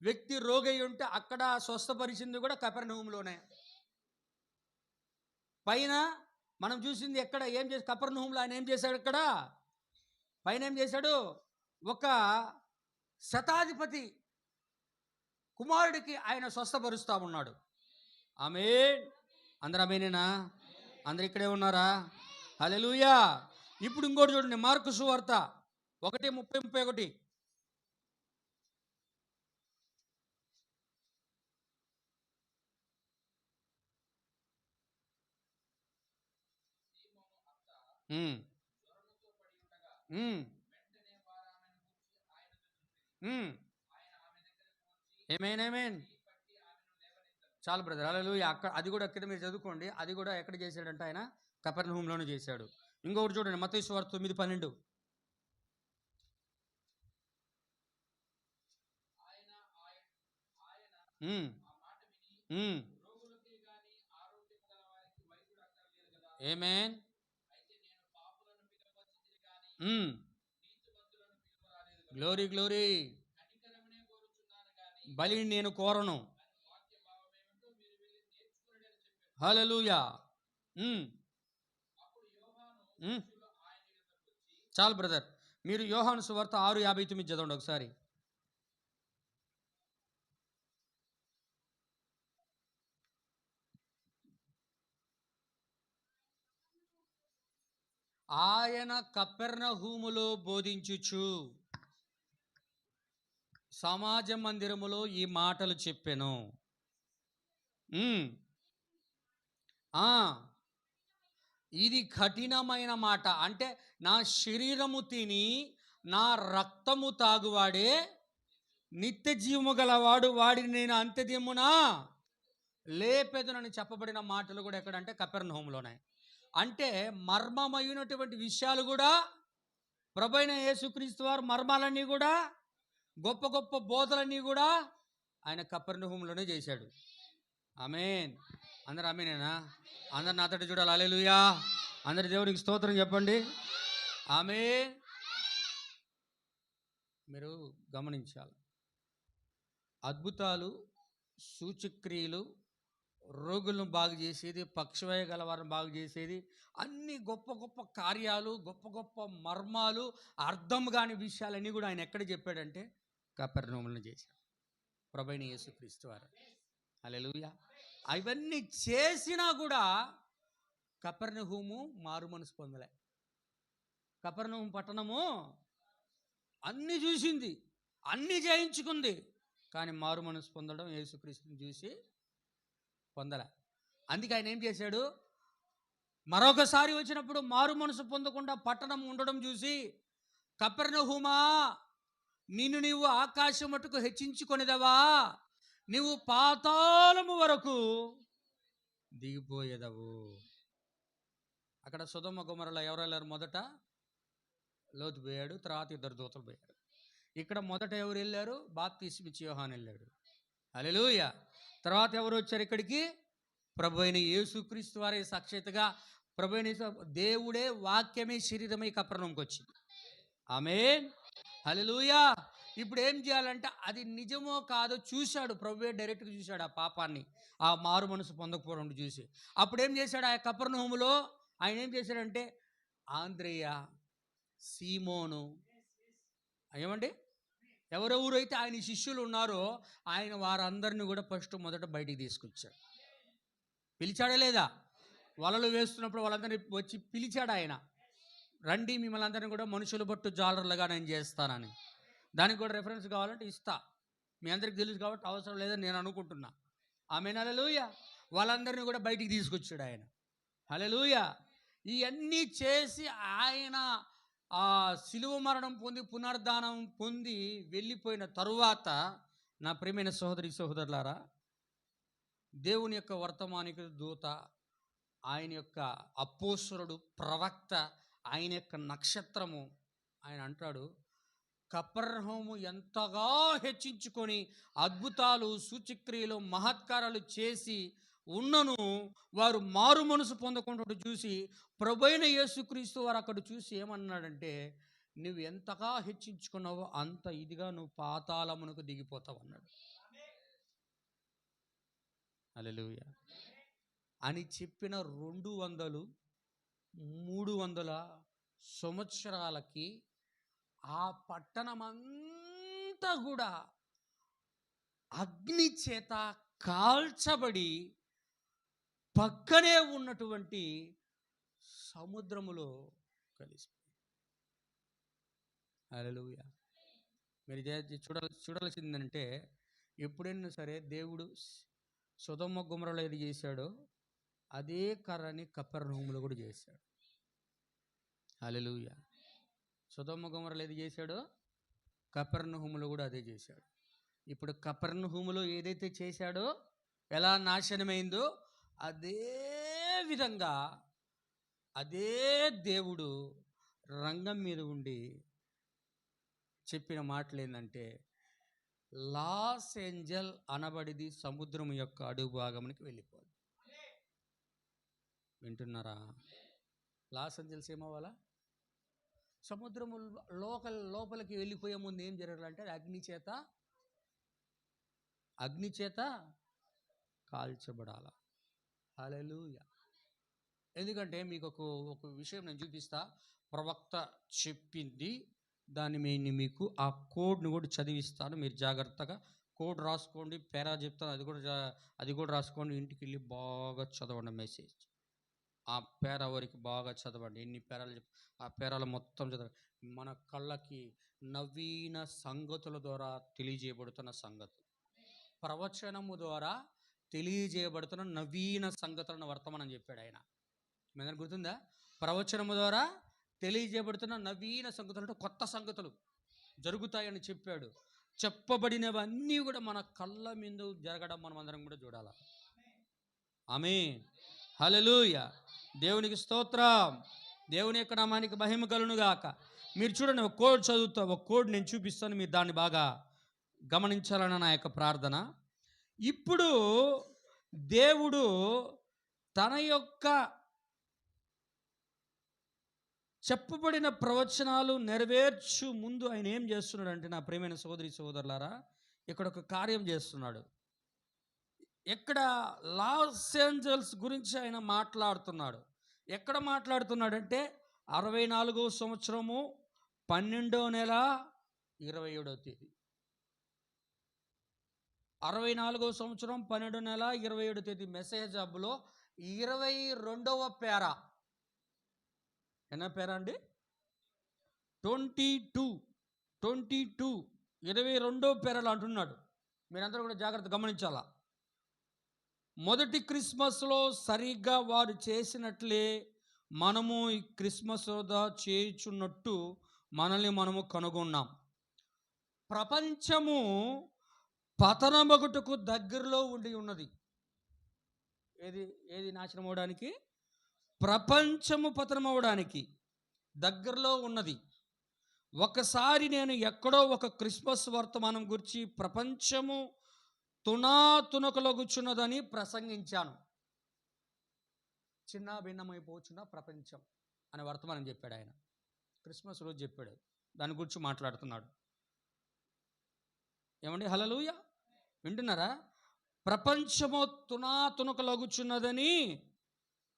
వ్యక్తి రోగి అయి ఉంటే అక్కడ స్వస్థపరిచింది కూడా కపెర్నహూములోనే. పైన మనం చూసింది ఎక్కడ ఏం చేసి కపెర్నహూములో ఆయన ఏం చేశాడు? ఇక్కడ పైన ఏం చేశాడు? ఒక శతాధిపతి కుమారుడికి ఆయన స్వస్థపరుస్తూ ఉన్నాడు. ఆమేన్. అందరూ ఆమేనేనా? అందరు ఇక్కడే ఉన్నారా? హల్లెలూయా. ఇప్పుడు ఇంకోటి చూడండి, మార్కు సువార్త 1:30-31. ఆమేన్ ఆమేన్. చాలు బ్రదర్. హల్లెలూయా. అక్కడ అది కూడా ఎక్కడ మీరు చదువుకోండి. అది కూడా ఎక్కడ చేశాడంటే ఆయన కపెర్నహూములోనే చేశాడు. ఇంకొకటి చూడండి, మత్తయి సువార్త 9:12. ఆమేన్. Glory glory. బలిని నేను కోరను. హల్లెలూయా. చాలు బ్రదర్. మీరు యోహాను సువార్త 6:59 చదవండి ఒకసారి. ఆయన కపెర్నహూములో బోధించుచు సమాజ మందిరములో ఈ మాటలు చెప్పెను. ఆ ఇది కఠినమైన మాట. అంటే నా శరీరము తిని నా రక్తము తాగువాడే నిత్య జీవము గలవాడు, వాడిని నేను అంత్యదినమున లేపెదనని చెప్పబడిన మాటలు కూడా ఎక్కడంటే కపెర్నహూములోనే. అంటే మర్మమైనటువంటి విషయాలు కూడా ప్రభువైన యేసుక్రీస్తు వారు మర్మాలన్నీ కూడా గొప్ప గొప్ప బోధలన్నీ కూడా ఆయన కపెర్నహూములోనే చేశాడు. ఆమేన్. అందరు ఆమేనేనా? అందరు నాతోటి చూడాలి. హల్లెలూయా. అందరి దేవునికి స్తోత్రం చెప్పండి. ఆమేన్. మీరు గమనించాలి, అద్భుతాలు, సూచక్రియలు, రోగులను బాగు చేసేది, పక్షవాయ గలవారిని బాగు చేసేది, అన్ని గొప్ప గొప్ప కార్యాలు, గొప్ప గొప్ప మర్మాలు, అర్థం కాని విషయాలన్నీ కూడా ఆయన ఎక్కడ చెప్పాడంటే కపెర్నహూములో చేశాడు ప్రభువైన యేసుక్రీస్తు వారు. హల్లెలూయా. అవన్నీ చేసినా కూడా కపెర్నహూము మారు మనసు పొందలే. కపెర్నహూము పట్టణము అన్నీ చూసింది, అన్నీ జయించుకుంది, కానీ మారు మనసు పొందడం యేసుక్రీస్తుని చూసి పొందలే. అందుకే ఆయన ఏం చేశాడు, మరొకసారి వచ్చినప్పుడు మారు మనసు పొందకుండా పట్టణం ఉండడం చూసి, కపెర్నహూమా, నిన్ను నీవు ఆకాశం మట్టుకు హెచ్చించుకొనిదవా, నీవు పాతాళము వరకు దిగిపోయేదవు. అక్కడ సొదొమ గొమొర్రాలో ఎవరు వెళ్ళారు? మొదట లోతు పోయాడు, తర్వాత ఇద్దరు దూతలు పోయారు. ఇక్కడ మొదట ఎవరు వెళ్ళారు? బాప్తిస్మిచ్చి యోహాను వెళ్ళాడు. హల్లెలూయా. తర్వాత ఎవరు వచ్చారు ఇక్కడికి? ప్రభువైన యేసుక్రీస్తు వారి సాక్షాత్తుగా ప్రభువైన దేవుడే వాక్యమే శరీరమై కపెర్నహూముకి వచ్చింది. ఆమేన్. హల్లెలూయా. ఇప్పుడు ఏం చేయాలంటే అది నిజమో కాదో చూశాడు ప్రభువే, డైరెక్ట్గా చూశాడు ఆ పాపాన్ని, ఆ మారు మనసు పొందకపోవడం చూసి. అప్పుడు ఏం చేశాడు? ఆ కపెర్నహూములో ఆయన ఏం చేశాడంటే ఆంద్రేయ, సీమోను, ఏమండి, ఎవరెవరైతే ఆయన శిష్యులు ఉన్నారో ఆయన వారందరినీ కూడా ఫస్ట్ మొదట బయటికి తీసుకొచ్చాడు. పిలిచాడా లేదా? వలలు వేస్తున్నప్పుడు వాళ్ళందరినీ వచ్చి పిలిచాడు ఆయన, రండి మిమ్మల్ని అందరినీ కూడా మనుషులు బట్టు జాలర్లుగా నేను చేస్తానని. దానికి కూడా రెఫరెన్స్ కావాలంటే ఇస్తా, మీ అందరికి తెలుసు కాబట్టి అవసరం లేదని నేను అనుకుంటున్నా. ఆమేన్. హల్లెలూయా. వాళ్ళందరినీ కూడా బయటికి తీసుకొచ్చాడు ఆయన. హల్లెలూయా. ఇవన్నీ చేసి ఆయన ఆ శిలువ మరణం పొంది పునరుద్ధానం పొంది వెళ్ళిపోయిన తరువాత, నా ప్రియమైన సహోదరి సహోదరులారా, దేవుని యొక్క వర్తమానిక దూత, ఆయన యొక్క అపోస్తలుడు, ప్రవక్త, ఆయన యొక్క నక్షత్రము, ఆయన అంటాడు, కపెర్నహూము ఎంతగా హెచ్చించుకొని అద్భుతాలు, సూచక్రియలు, మహత్కారాలు చేసి ఉన్నను వారు మారు మనసు పొందకుండా చూసి ప్రభువైన యేసుక్రీస్తు వారు అక్కడ చూసి ఏమన్నాడంటే, నువ్వు ఎంతగా హెచ్చించుకున్నావో అంత ఇదిగా నువ్వు పాతాళమునకు దిగిపోతావు అన్నాడు. హల్లెలూయా. అని చెప్పిన 200, 300 సంవత్సరాలకి ఆ పట్టణమంతా కూడా అగ్ని చేత కాల్చబడి పక్కనే ఉన్నటువంటి సముద్రములో కలిసిపోయింది. హల్లెలూయా. మీరు చూడాల్సిందంటే, ఎప్పుడైనా సరే దేవుడు సొదొమ గొమొర్రాలో ఏది చేశాడో అదే కర్రని కపెర్నహూములో కూడా చేశాడు. హల్లెలూయా. సొదొమ గొమొర్రాలో ఏది చేశాడో కపెర్నహూములో కూడా అదే చేశాడు. ఇప్పుడు కపెర్నహూములో ఏదైతే చేశాడో, ఎలా నాశనమైందో అదే విధంగా అదే దేవుడు రంగం మీద ఉండి చెప్పిన మాటలు ఏంటంటే, లాస్ ఏంజల్ అనబడిది సముద్రం యొక్క అడుగు భాగమునికి వెళ్ళిపోదు. వింటున్నారా? లాస్ ఏంజల్స్ ఏమవ్వాలా? సముద్రము లోపలికి వెళ్ళిపోయే ముందు ఏం జరగాలంటే అగ్ని చేత కాల్చబడాల. హల్లెలూయా. ఎందుకంటే మీకు ఒక విషయం నేను చూపిస్తా, ప్రవక్త చెప్పింది, దాన్ని మీకు ఆ కోడ్ని కూడా చదివిస్తాను. మీరు జాగ్రత్తగా కోడ్ రాసుకోండి, పేరా చెప్తాను, అది కూడా రాసుకోండి. ఇంటికి వెళ్ళి బాగా చదవండి మెసేజ్. ఆ పేర వరకు బాగా చదవండి. ఎన్ని పేరాలు ఆ పేరాలు మొత్తం చదవండి. మన కళ్ళకి నవీన సంగతుల ద్వారా తెలియజేయబడుతున్న సంగతి, ప్రవచనము ద్వారా తెలియజేయబడుతున్న నవీన సంగతులను వర్తమానం చెప్పాడు ఆయన. మీ అందరికి గుర్తుందా? ప్రవచనము ద్వారా తెలియజేయబడుతున్న నవీన సంగతులు అంటే కొత్త సంగతులు జరుగుతాయని చెప్పాడు. చెప్పబడినవన్నీ కూడా మన కళ్ళ మీద జరగడం మనం అందరం కూడా చూడాలి. ఆమేన్, హల్లెలూయా, దేవునికి స్తోత్రం. దేవుని యొక్క నామానికి మహిమ కలుగును గాక. మీరు చూడండి, ఒక కోడ్ చదువుతా, ఒక కోడ్ నేను చూపిస్తాను, మీరు దాన్ని బాగా గమనించాలని నా యొక్క ప్రార్థన. ఇప్పుడు దేవుడు తన యొక్క చెప్పబడిన ప్రవచనాలు నెరవేర్చు ముందు ఆయన ఏం చేస్తున్నాడంటే, నా ప్రియమైన సోదరి సోదరులారా, ఇక్కడ ఒక కార్యం చేస్తున్నాడు. ఎక్కడ లాస్ ఏంజల్స్ గురించి ఆయన మాట్లాడుతున్నాడు. ఎక్కడ మాట్లాడుతున్నాడంటే 64వ సంవత్సరము 12వ నెల 27వ తేదీ. 64వ సంవత్సరం 12వ నెల 27వ తేదీ మెసేజ్ హబ్లో 22వ పేర. ఎన్న పేర అండి? 22 22వ పేరలు అంటున్నాడు. మీరందరూ కూడా జాగ్రత్త గమనించాలా. మొదటి క్రిస్మస్లో సరిగ్గా వారు చేసినట్లే మనము ఈ క్రిస్మస్ చేయుచున్నట్టు మనల్ని మనము కనుగొన్నాం. ప్రపంచము పతనమగుటకు దగ్గరలో ఉండి ఉన్నది. ఏది నాశనం అవడానికి? ప్రపంచము పతనం అవడానికి దగ్గరలో ఉన్నది. ఒకసారి నేను ఎక్కడో ఒక క్రిస్మస్ వర్తమానం గురించి ప్రపంచము తునాతునకలగుచున్నదని ప్రసంగించాను. చిన్న భిన్నమైపోచున్న ప్రపంచం అనే వర్తమానం చెప్పాడు ఆయన. క్రిస్మస్ రోజు చెప్పాడు, దాని గురించి మాట్లాడుతున్నాడు. ఏమండి, హల్లెలూయా, వింటున్నారా? ప్రపంచము తునాతునకలగుచున్నదని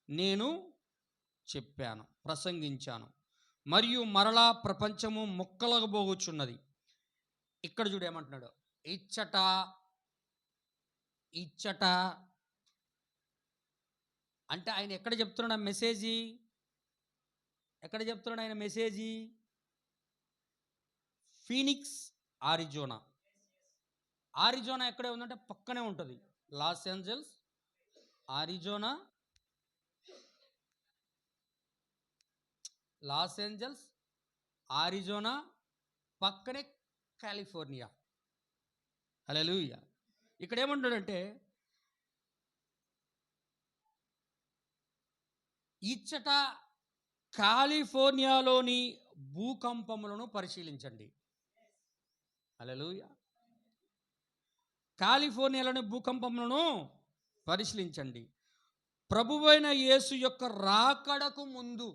నేను చెప్పాను, ప్రసంగించాను, మరియు మరలా ప్రపంచము మొక్కలగబోగుచున్నది. ఇక్కడ చూడు ఏమంటున్నాడు, ఇచ్చట అంటే ఆయన ఎక్కడ చెప్తున్నాడు ఆ మెసేజీ? ఎక్కడ చెప్తున్నాడు ఆయన మెసేజీ? Phoenix, Arizona. ఆరిజోనా ఎక్కడే ఉందంటే పక్కనే ఉంటుంది. Los Angeles, Arizona, Los Angeles, Arizona పక్కనే కాలిఫోర్నియా. హల్లెలూయా. ఇక్కడ ఏమంటాడంటే, ఇచ్చట కాలిఫోర్నియాలోని భూకంపములను పరిశీలించండి. హల్లెలూయా. కాలిఫోర్నియాలోని భూకంపములను పరిశీలించండి. ప్రభువైన యేసు యొక్క రాకడకు ముందు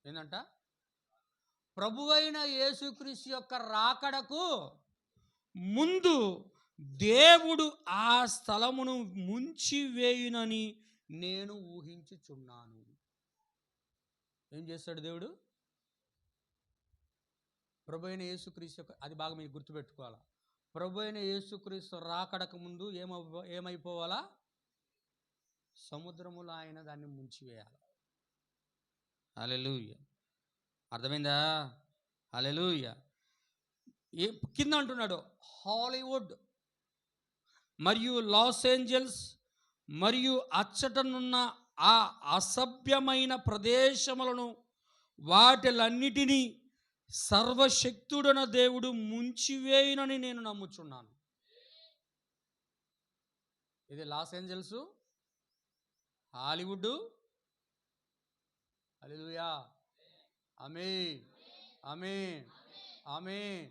ఏంటంట? ప్రభువైన యేసుక్రీస్తు యొక్క రాకడకు ముందు దేవుడు ఆ స్థలమును ముంచివేయునని నేను ఊహించుచున్నాను. ఏం చేస్తాడు దేవుడు? ప్రభువైన యేసుక్రీస్తు యొక్క, అది బాగా మీరు గుర్తుపెట్టుకోవాలా, ప్రభువైన యేసుక్రీస్తు రాకడకు ముందు ఏమైపోవాలా? సముద్రములో ఆయన దాన్ని ముంచివేయాలి. హల్లెలూయా, అర్థమైందా? హల్లెలూయా. కింద అంటున్నాడు, హాలీవుడ్ మరియు లాస్ ఏంజల్స్ మరియు అచ్చటనున్న ఆ అసభ్యమైన ప్రదేశములను వాటిలన్నిటినీ సర్వశక్తుడైన దేవుడు ముంచివేయునని నేను నమ్ముచున్నాను. ఇది లాస్ ఏంజల్స్, హాలీవుడ్. హల్లెలూయా, ఆమేన్, ఆమేన్, ఆమేన్,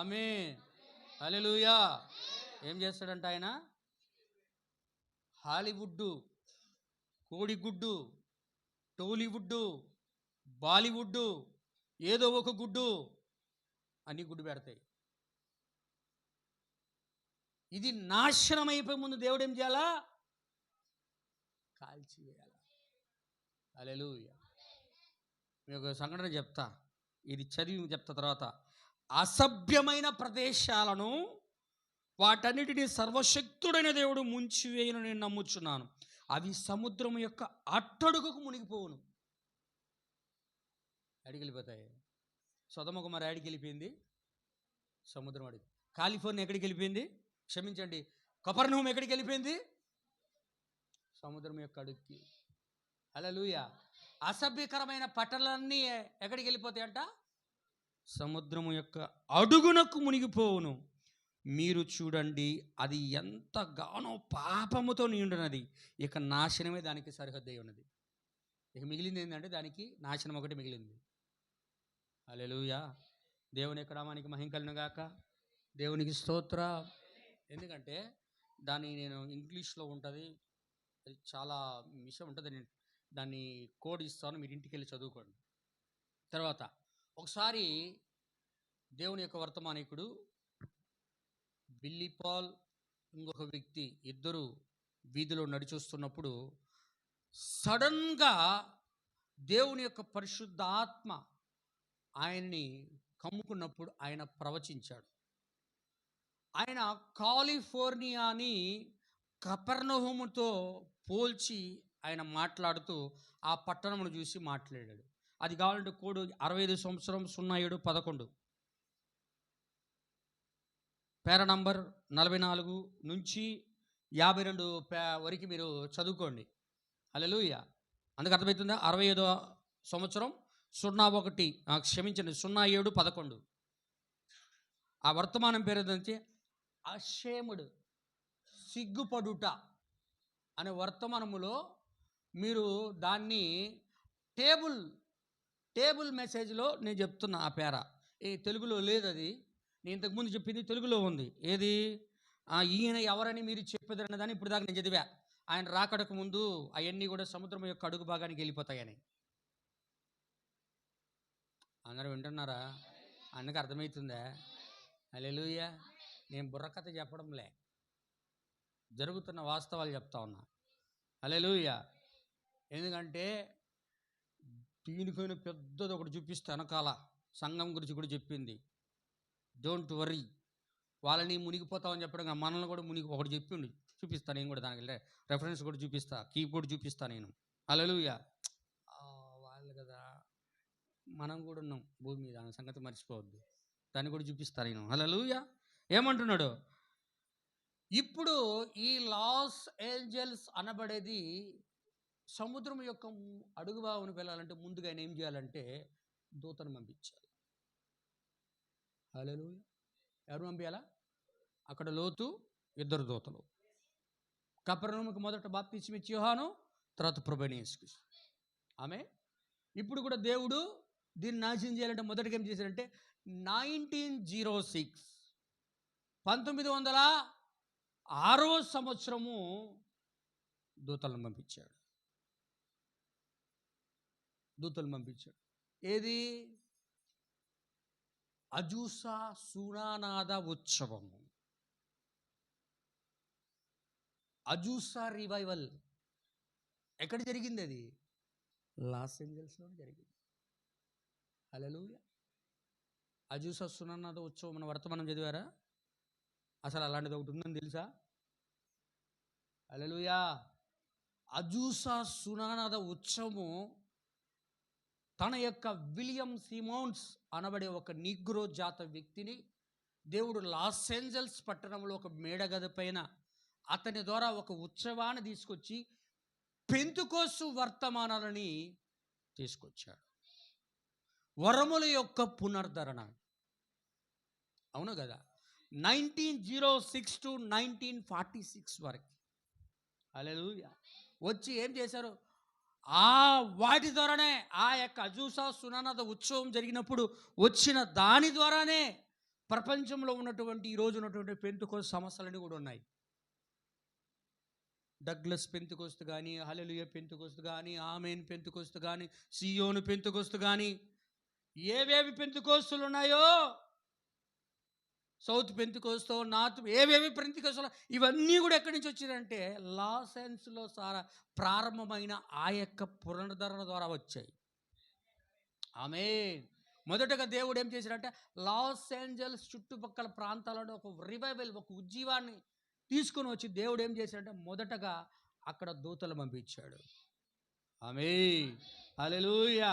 ఆమేన్, హల్లెలూయా. ఏం చేస్తాడంట ఆయన? హాలీవుడ్, కోడిగుడ్డు, టోలీవుడ్, బాలీవుడ్, ఏదో ఒక గుడ్డు అన్ని గుడ్డు పెడతాయి. ఇది నాశనం అయిపోయే ముందు దేవుడు ఏం చేయాలా? కాల్చివేయాలి. హల్లెలూయా. మీకు ఒక సంఘటన చెప్తా, ఇది చదివి చెప్తా తర్వాత. అసభ్యమైన ప్రదేశాలను వాటన్నిటిని సర్వశక్తుడైన దేవుడు ముంచివేయను నేను నమ్ముచున్నాను. అవి సముద్రం యొక్క అట్టడుగుకు మునిగిపోవును. అడిగి వెళ్ళిపోతాయి. సొదొమ గుమొర్రా ఎక్కడికి వెళ్ళిపోయింది? సముద్రం అడిగి. కాలిఫోర్నియా ఎక్కడికి వెళ్ళిపోయింది? క్షమించండి, కపెర్నహూము ఎక్కడికి వెళ్ళిపోయింది? సముద్రం యొక్క అడుగుకి. హల్లెలూయా. అసభ్యకరమైన పట్టణాలన్నీ ఎక్కడికి వెళ్ళిపోతాయంట? సముద్రము యొక్క అడుగునకు మునిగిపోవును. మీరు చూడండి, అది ఎంతగానో పాపముతో నిండినది, ఇక నాశనమే దానికి సరిహద్దు అయి ఉన్నది. ఇక మిగిలింది ఏంటంటే దానికి నాశనం ఒకటి మిగిలింది. హల్లెలూయా. దేవుని యొక్క నామానికి మహిమ కలుగును గాక. దేవునికి స్తోత్ర. ఎందుకంటే నేను ఇంగ్లీష్లో ఉంటుంది, అది చాలా విషయం ఉంటుంది. నేను దాన్ని కోడ్ ఇస్తాను, మీరు ఇంటికి వెళ్ళి చదువుకోండి. తర్వాత ఒకసారి దేవుని యొక్క వర్తమానికుడు బిల్లీ పాల్, ఇంకొక వ్యక్తి, ఇద్దరు వీధిలో నడిచొస్తున్నప్పుడు సడన్గా దేవుని యొక్క పరిశుద్ధ ఆత్మ ఆయన్ని కమ్ముకున్నప్పుడు ఆయన ప్రవచించాడు. ఆయన కాలిఫోర్నియాని కపెర్నహూముతో పోల్చి ఆయన మాట్లాడుతూ ఆ పట్టణమును చూసి మాట్లాడాడు. అది కావాలంటే కోడ్ 65 సంవత్సరం 0711 పేరా నంబర్ 44 నుంచి 52 వరకు మీరు చదువుకోండి. హల్లెలూయా. అందుకు అర్థమవుతుందా? 65వ సంవత్సరం 01, క్షమించండి, 0711. ఆ వర్తమానం పేరు ఏంటంటే అషేముడ్, సిగ్గుపడుట అనే వర్తమానములో మీరు దాన్ని టేబుల్ మెసేజ్లో నేను చెప్తున్నా. ఆ పేర తెలుగులో లేదు, అది నేను ఇంతకుముందు చెప్పింది తెలుగులో ఉంది. ఏది? ఈయన ఎవరని మీరు చెప్పేదన్న దాన్ని ఇప్పుడు దాకా నేను చదివా. ఆయన రాకడకు ముందు అవన్నీ కూడా సముద్రం యొక్క అడుగు భాగానికి వెళ్ళిపోతాయని. అందరూ వింటున్నారా? అందుకు అర్థమవుతుందా? హల్లెలూయా. నేను బుర్రకథ చెప్పడంలే, జరుగుతున్న వాస్తవాలు చెప్తా ఉన్నా. హల్లెలూయా. ఎందుకంటే దీనికైనా పెద్దది ఒకటి చూపిస్తే వెనకాల సంఘం గురించి కూడా చెప్పింది. డోంట్ వర్రీ, వాళ్ళని మునిగిపోతామని చెప్పడం, మనల్ని కూడా ఒకటి చెప్పిండు, చూపిస్తాను నేను కూడా. దానికి రెఫరెన్స్ కూడా చూపిస్తా, కీప్ కూడా చూపిస్తా నేను. హల్లెలూయా. వాళ్ళు కదా, మనం కూడా ఉన్నాం భూమి మీద, ఆ సంగతి మర్చిపోవద్దు. దాన్ని కూడా చూపిస్తా నేను. హల్లెలూయా. ఏమంటున్నాడు? ఇప్పుడు ఈ లాస్ ఏంజల్స్ అనబడేది సముద్రం యొక్క అడుగు భాగమునికి వెళ్ళాలంటే ముందుగా ఆయన ఏం చేయాలంటే దూతను పంపించాలి. హల్లెలూయా. ఎవరు పంపించాలా? అక్కడ లోతు, 2 దూతలు. కపెర్నహూముకు మొదట బాప్తిస్మం ఇచ్చి యోహాను, తర్వాత ప్రభువైన యేసుక్రీస్తు. ఆమె ఇప్పుడు కూడా దేవుడు దీన్ని నాశనం చేయాలంటే మొదటిగా ఏం చేశాడంటే 1906 1906వ సంవత్సరము దూతలను పంపించాడు. ఏది? అజూసా సునానాద ఉత్సవము, అజూసా రివైవల్. ఎక్కడ జరిగింది? అది లాస్ ఏంజల్స్లో జరిగింది. హల్లెలూయా. అజూసా సునానాద ఉత్సవం మన వర్తమానం చదివారా? అసలు అలాంటిది ఒకటి ఉందని తెలుసా? హల్లెలూయా. అజూసా సునానాద ఉత్సవము తన యొక్క విలియం సిమోన్స్ అనబడే ఒక నీగ్రో జాత వ్యక్తిని దేవుడు లాస్ ఏంజల్స్ పట్టణంలో ఒక మేడగది పైన అతని ద్వారా ఒక ఉత్సవాన్ని తీసుకొచ్చి పెంతుకోస్తు వర్తమానాలని తీసుకొచ్చాడు. వరముల యొక్క పునర్ధరణ. అవును కదా. 1906 to 1946 వరకు. హల్లెలూయా. వచ్చి ఏం చేశారు? వాటి ద్వారానే ఆ యొక్క అజూసా సునానాద ఉత్సవం జరిగినప్పుడు వచ్చిన దాని ద్వారానే ప్రపంచంలో ఉన్నటువంటి ఈరోజు ఉన్నటువంటి పెంతుకోస్తు సమస్యలన్నీ కూడా ఉన్నాయి. డగ్లస్ పెంతుకోస్తు కానీ, హల్లెలూయా పెంతుకోస్తు కానీ, ఆమెన్ పెంతుకోస్తు కానీ, సియోను పెంతుకోస్తు కానీ, ఏవేవి పెంతుకోస్తులు ఉన్నాయో, సౌత్ పెంతుకోస్తు, నార్త్, ఏవేవి పెంతుకోస్తులు, ఇవన్నీ కూడా ఎక్కడి నుంచి వచ్చిందంటే లాస్ ఏంజల్స్లో ప్రారంభమైన ఆ యొక్క పునరుద్ధరణ ద్వారా వచ్చాయి. ఆమేన్. మొదటగా దేవుడు ఏం చేశాడంటే లాస్ ఏంజల్స్ చుట్టుపక్కల ప్రాంతాలలో ఒక రివైవల్, ఒక ఉజ్జీవాన్ని తీసుకొని వచ్చి దేవుడు ఏం చేశాడంటే మొదటగా అక్కడ దూతలు పంపించాడు. ఆమేన్, హల్లెలూయా.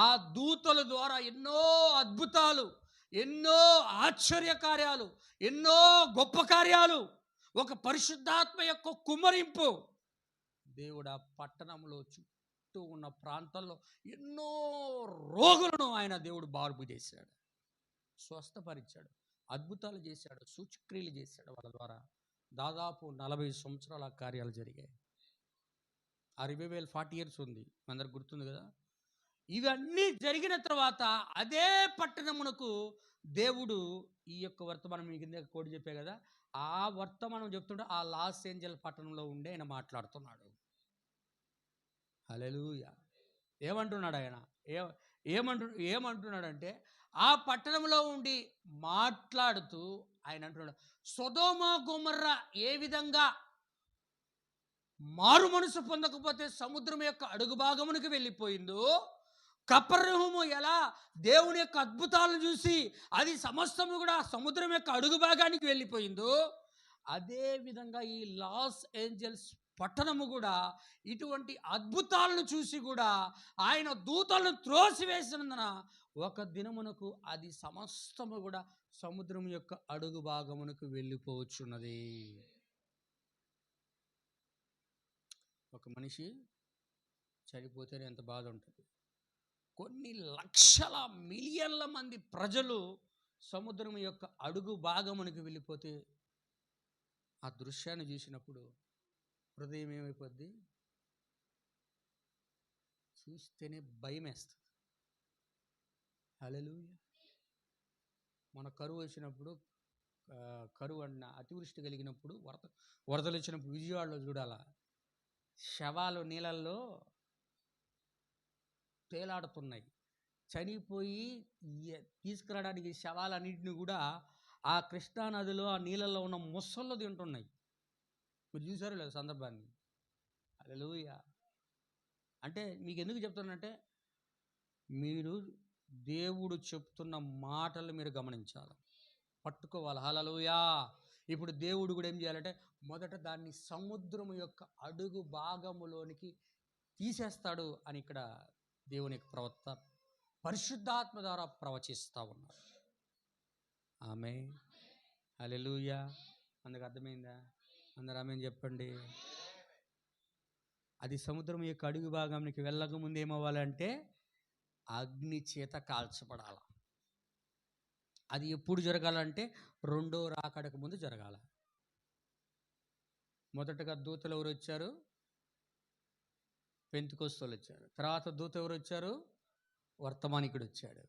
ఆ దూతల ద్వారా ఎన్నో అద్భుతాలు, ఎన్నో ఆశ్చర్య కార్యాలు, ఎన్నో గొప్ప కార్యాలు, ఒక పరిశుద్ధాత్మ యొక్క కుమ్మరింపు దేవుడు ఆ పట్టణంలో చుట్టూ ఉన్న ప్రాంతాల్లో ఎన్నో రోగులను దేవుడు బాగు చేశాడు, స్వస్థపరిచాడు, అద్భుతాలు చేశాడు, సూచక్రియలు చేశాడు. వాళ్ళ ద్వారా దాదాపు 40 సంవత్సరాల కార్యాలు జరిగాయి. ఆ రివైవల్ 40 years ఉంది, అందరికి గుర్తుంది కదా. ఇవన్నీ జరిగిన తర్వాత అదే పట్టణమునకు దేవుడు ఈ యొక్క వర్తమానం, మీకు కింద కోడి చెప్పే కదా, ఆ వర్తమానం చెప్తుంటే ఆ లాస్ ఏంజల్ పట్టణంలో ఉండే ఆయన మాట్లాడుతున్నాడు. హల్లెలూయా. ఏమంటున్నాడు ఆయన? ఏమంటున్నాడంటే ఆ పట్టణంలో ఉండి మాట్లాడుతూ ఆయన అంటున్నాడు, సొదొమ గొమొర్రా ఏ విధంగా మారు మనసు పొందకపోతే సముద్రం యొక్క అడుగు భాగమునికి వెళ్ళిపోయిందో, కపెర్నహూము ఎలా దేవుని యొక్క అద్భుతాలను చూసి అది సమస్తము కూడా సముద్రం యొక్క అడుగు భాగానికి వెళ్ళిపోయిందో, అదే విధంగా ఈ లాస్ ఏంజల్స్ పట్టణము కూడా ఇటువంటి అద్భుతాలను చూసి కూడా ఆయన దూతలను త్రోసివేసినందున ఒక దినమునకు అది సమస్తము కూడా సముద్రం యొక్క అడుగు భాగమునకు వెళ్ళిపోవచ్చున్నది. ఒక మనిషి చనిపోతేనే ఎంత బాధ ఉంటుంది. కొన్ని లక్షల మిలియన్ల మంది ప్రజలు సముద్రం యొక్క అడుగు భాగమునికి వెళ్ళిపోతే ఆ దృశ్యాన్ని చూసినప్పుడు హృదయం ఏమైపోద్ది? చూస్తేనే భయం వేస్తుంది. హల్లెలూయా. మన కరువు వచ్చినప్పుడు, కరువు అన్న అతివృష్టి కలిగినప్పుడు, వరదలు వచ్చినప్పుడు విజయవాడలో చూడాలా, శవాలు నీళ్ళల్లో తేలాడుతున్నాయి. చనిపోయి తీసుకురావడానికి శవాలన్నింటినీ కూడా ఆ కృష్ణానదిలో ఆ నీళ్ళల్లో ఉన్న ముసళ్ళు తింటున్నాయి. మీరు చూసారో లేదు సందర్భాన్ని? హల్లెలూయా. అంటే మీకు ఎందుకు చెప్తున్నానంటే, మీరు దేవుడు చెప్తున్న మాటలు మీరు గమనించాలి, పట్టుకోవాలి. హల్లెలూయా. ఇప్పుడు దేవుడు కూడా ఏం చేయాలంటే, మొదట దాన్ని సముద్రం యొక్క అడుగు భాగములోనికి తీసేస్తాడు అని ఇక్కడ దేవుని యొక్క ప్రవక్త పరిశుద్ధాత్మ ద్వారా ప్రవచిస్తూ ఉన్నారు. ఆమేన్, హల్లెలూయా. అందుకు అర్థమైందా? అందరూ ఆమేన్ చెప్పండి. అది సముద్రం యొక్క అడుగు భాగానికి వెళ్ళక ముందు ఏమవ్వాలంటే అగ్ని చేత కాల్చబడాల. అది ఎప్పుడు జరగాలంటే రెండో రాకడకు ముందు జరగాల. మొదటగా దూతలు ఎవరు వచ్చారు? పెంతెకొస్తేలు వచ్చారు. తర్వాత దూత ఎవరు వచ్చారు? వర్తమానికుడు వచ్చాడు.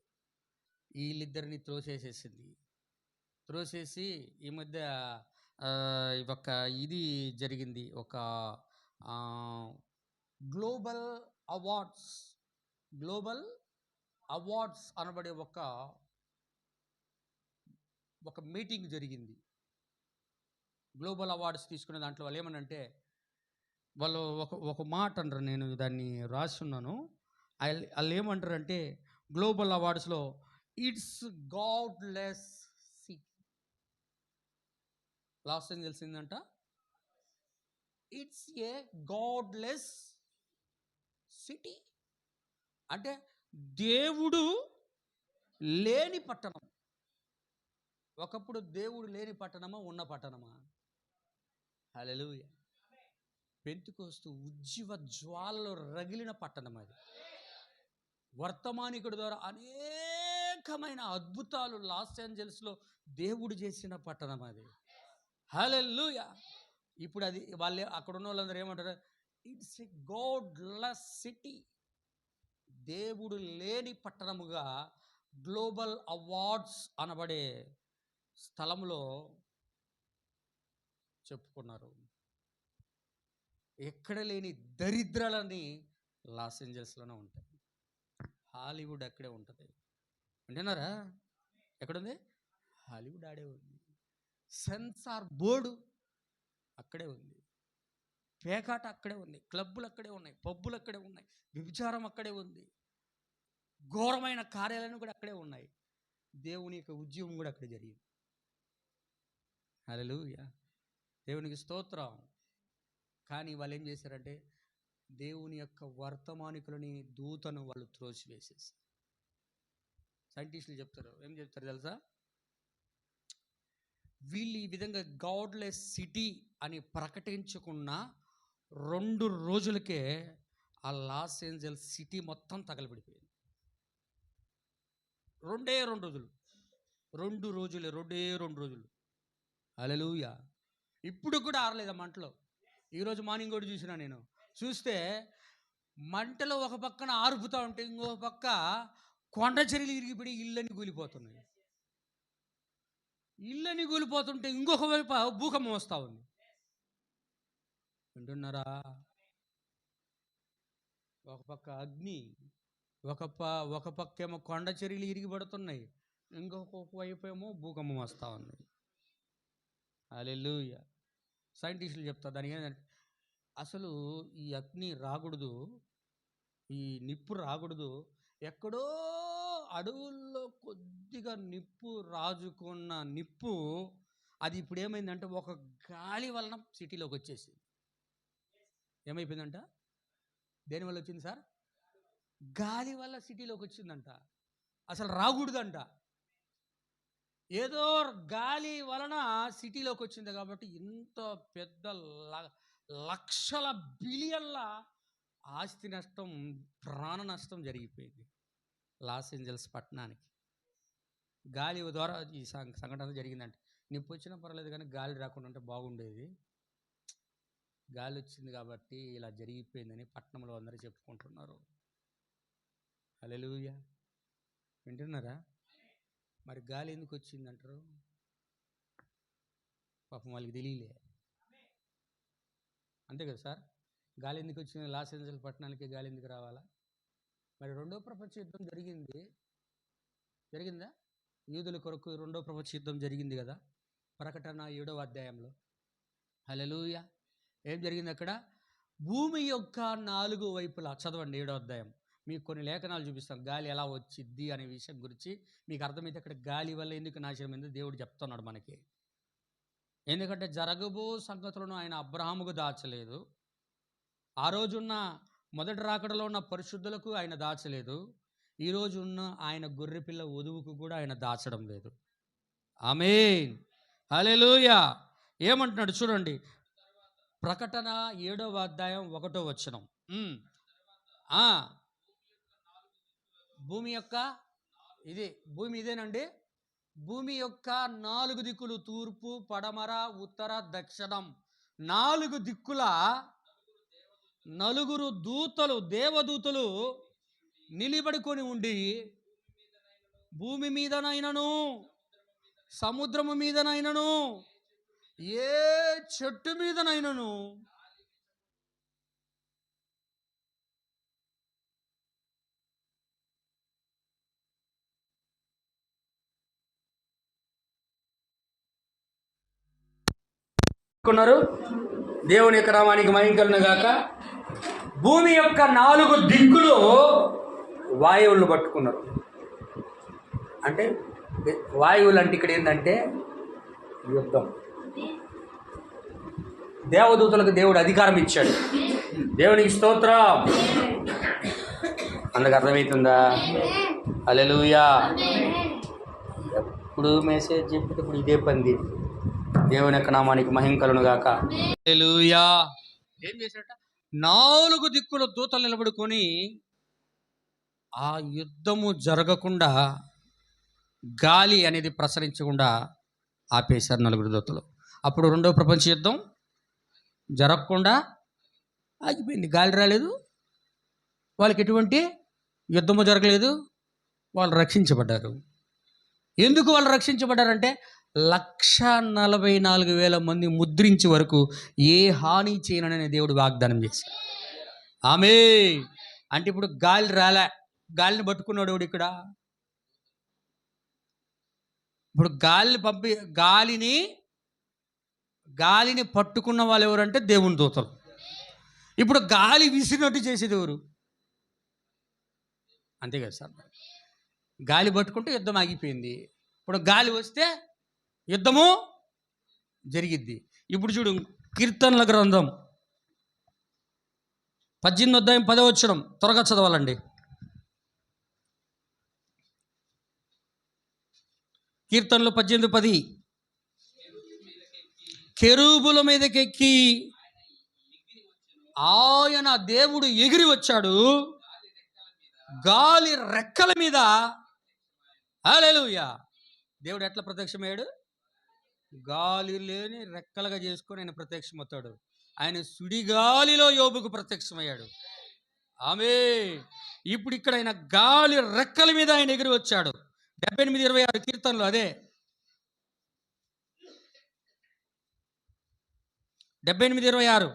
వీళ్ళిద్దరిని త్రోసేసి ఈ మధ్య ఒక ఇది జరిగింది, ఒక గ్లోబల్ అవార్డ్స్ అనబడే ఒక మీటింగ్ జరిగింది. గ్లోబల్ అవార్డ్స్ తీసుకునే దాంట్లో వాళ్ళు ఏమనంటే, వాళ్ళు ఒక మాట అంటారు, నేను దాన్ని రాసున్నాను. వాళ్ళు ఏమంటారంటే, గ్లోబల్ అవార్డ్స్లో it's godless city. Los Angeles ఏంటంట? It's a godless city. అంటే దేవుడు లేని పట్టణం. ఒకప్పుడు దేవుడు లేని పట్టణమా, ఉన్న పట్టణమా? హల్లెలూయా. పెంతెకొస్తు ఉజ్జీవ జ్వాలలో రగిలిన పట్టణం అది. వర్తమానికుడి ద్వారా అనేకమైన అద్భుతాలు లాస్ ఏంజల్స్లో దేవుడు చేసిన పట్టణం అది. హల్లెలూయా. ఇప్పుడు అది వాళ్ళు అక్కడ ఉన్న వాళ్ళందరూ ఏమంటారు? It's a godless city. దేవుడు లేని పట్టణముగా గ్లోబల్ అవార్డ్స్ అనబడే స్థలంలో చెప్పుకున్నారు. ఎక్కడ లేని దరిద్రాలని లాస్ ఏంజల్స్లోనే ఉంటాయి. హాలీవుడ్ అక్కడే ఉంటుంది. అంటున్నారా? ఎక్కడుంది? హాలీవుడ్ ఆడే ఉంది. సెన్సార్ బోర్డు అక్కడే ఉంది. పేకాట అక్కడే ఉంది. క్లబ్బులు అక్కడే ఉన్నాయి. పబ్బులు అక్కడే ఉన్నాయి. వ్యభిచారం అక్కడే ఉంది. ఘోరమైన కార్యాలను కూడా అక్కడే ఉన్నాయి. దేవుని యొక్క ఉద్యమం కూడా అక్కడ జరిగింది. హల్లెలూయా. దేవునికి స్తోత్రం. కానీ వాళ్ళు ఏం చేశారంటే దేవుని యొక్క వర్తమానికులని దూతను వాళ్ళు త్రోసివేసేసి, సైంటిస్టులు చెప్తారు, ఏం చెప్తారు తెలుసా, వీళ్ళు ఈ విధంగా గాడ్లెస్ సిటీ అని ప్రకటించుకున్న 2 రోజులకే ఆ లాస్ ఏంజల్స్ సిటీ మొత్తం తగలబడిపోయింది. 2 రోజులు 2 రోజులు. హల్లెలూయా. ఇప్పుడు కూడా ఆరలేదు ఆ మంటలో. ఈరోజు మార్నింగ్ కూడా చూసినా నేను. చూస్తే మంటలో ఒక పక్కన ఆరుపుతూ ఉంటే ఇంకో పక్క కొండ చర్యలు ఇరిగిపడి ఇళ్ళని కూలిపోతున్నాయి. ఇళ్ళని కూలిపోతుంటే ఇంకొక వైపు భూకంపం వస్తూ ఉంది. వింటున్నారా? ఒక పక్క అగ్ని, ఒక పక్క ఏమో కొండ చర్యలు ఇరిగిపడుతున్నాయి, ఇంకొక వైపు ఏమో భూకంపం వస్తూ ఉంది. హల్లెలూయా. సైంటిస్టులు చెప్తారు దానికి ఏంటంటే, అసలు ఈ అగ్ని రాకూడదు, ఈ నిప్పు రాకూడదు, ఎక్కడో అడవుల్లో కొద్దిగా నిప్పు రాజుకున్న నిప్పు అది ఇప్పుడు ఏమైందంటే ఒక గాలి వలన సిటీలోకి వచ్చేసింది. ఏమైపోయిందంట? దేని వల్ల వచ్చింది సార్? గాలి వల్ల సిటీలోకి వచ్చిందంట. అసలు రాకూడదంట. ఏదో గాలి వలన సిటీలోకి వచ్చింది కాబట్టి ఇంత పెద్ద లక్షల బిలియన్ల ఆస్తి నష్టం, ప్రాణ నష్టం జరిగిపోయింది లాస్ ఏంజల్స్ పట్టణానికి. గాలి ద్వారా ఈ సంఘటన జరిగిందంటే. నిప్పు వచ్చినా పర్వాలేదు కానీ గాలి రాకుండా ఉంటే బాగుండేది. గాలి వచ్చింది కాబట్టి ఇలా జరిగిపోయిందని పట్టణంలో అందరూ చెప్పుకుంటున్నారు. హల్లెలూయా. వింటున్నారా? మరి గాలి ఎందుకు వచ్చింది అంటారు? పాపం వాళ్ళకి తెలియలే. అంతే కదా సార్? గాలి ఎందుకు వచ్చింది? లాస్ ఏంజల్స్ పట్టణానికి గాలి ఎందుకు రావాలా? మరి 2వ ప్రపంచ యుద్ధం జరిగిందా? యూదుల కొరకు 2వ ప్రపంచ యుద్ధం జరిగింది కదా, ప్రకటన 7వ అధ్యాయంలో. హల్లెలూయా. ఏం జరిగింది అక్కడ? భూమి యొక్క 4 వైపులా, చదవండి 7వ అధ్యాయం. మీకు కొన్ని లేఖనాలు చూపిస్తాను గాలి ఎలా వచ్చిద్ది అనే విషయం గురించి. మీకు అర్థమైతే అక్కడ గాలి వల్ల ఎందుకు నాశనం అయిందో దేవుడు చెప్తున్నాడు మనకి. ఎందుకంటే జరగబో సంగతులను ఆయన అబ్రహాముకు దాచలేదు, ఆ రోజున్న మొదటి రాకడలో ఉన్న పరిశుద్ధులకు ఆయన దాచలేదు, ఈరోజు ఉన్న ఆయన గొర్రెపిల్ల వధువుకు కూడా ఆయన దాచడం లేదు. ఆమేన్. హల్లెలూయా. ఏమంటున్నాడు చూడండి, ప్రకటన 7వ అధ్యాయం 1వ వచనం. భూమి యొక్క భూమి ఇదేనండి. భూమి యొక్క 4 దిక్కులు, తూర్పు, పడమర, ఉత్తర, దక్షిణం, 4 దిక్కుల 4 దేవదూతలు నిలబడుకొని ఉండి, భూమి మీదనైనను సముద్రము మీదనైనను ఏ చెట్టు మీదనైనను దేవుని యొక్క నామానికి మహిమ కలుగును గాక. భూమి యొక్క 4 దిక్కులు వాయువులను పట్టుకున్నారు. అంటే వాయువులు అంటే ఇక్కడ ఏంటంటే యుద్ధం. దేవదూతలకు దేవుడు అధికారం ఇచ్చాడు. దేవునికి స్తోత్రం. అందుకు అర్థమవుతుందా? హల్లెలూయా. ఎప్పుడు మెసేజ్ చెప్పేటప్పుడు ఇదే పని. దేవుని యొక్క నామానికి మహిమ కలుగును గాక. హల్లెలూయా. ఏం చేశాడట? 4 దిక్కుల దూతలు నిలబడుకొని ఆ యుద్ధము జరగకుండా, గాలి అనేది ప్రసరించకుండా ఆపేశారు 4 దూతలు. అప్పుడు 2వ ప్రపంచ యుద్ధం జరగకుండా ఆగిపోయింది. గాలి రాలేదు, వాళ్ళకి ఎటువంటి యుద్ధము జరగలేదు, వాళ్ళు రక్షించబడ్డారు. ఎందుకు వాళ్ళు రక్షించబడ్డారంటే 1,44,000 మంది ముద్రించి వరకు ఏ హాని చేయనని దేవుడు వాగ్దానం చేశాడు. ఆమేన్. అంటే ఇప్పుడు గాలి రాలే, గాలిని పట్టుకున్నాడు ఇక్కడ. ఇప్పుడు గాలిని పట్టుకున్న వాళ్ళు ఎవరంటే దేవుని దూతలు. ఇప్పుడు గాలి విసిరినట్టు చేసేది ఎవరు? అంతే కదా సార్? గాలి పట్టుకుంటే యుద్ధం ఆగిపోయింది. ఇప్పుడు గాలి వస్తే యుద్ధము జరిగిద్ది. ఇప్పుడు చూడు, కీర్తనల గ్రంథం 18:10 త్వరగా చదవాలండి. కీర్తనలు 18:10. కెరూబుల మీదకెక్కి ఆయన దేవుడు ఎగిరి వచ్చాడు, గాలి రెక్కల మీద. హల్లెలూయా. దేవుడు ఎట్లా ప్రత్యక్షమయ్యాడు? గాలి లేని రెక్కలుగా చేసుకొని ఆయన ప్రత్యక్షమవుతాడు. ఆయన సుడిగాలిలో యోబుకు ప్రత్యక్షమయ్యాడు. ఆమేన్. ఇప్పుడు ఇక్కడ ఆయన గాలి రెక్కల మీద ఆయన ఎగిరి వచ్చాడు. 78:26 కీర్తనలు అదే. 78:26.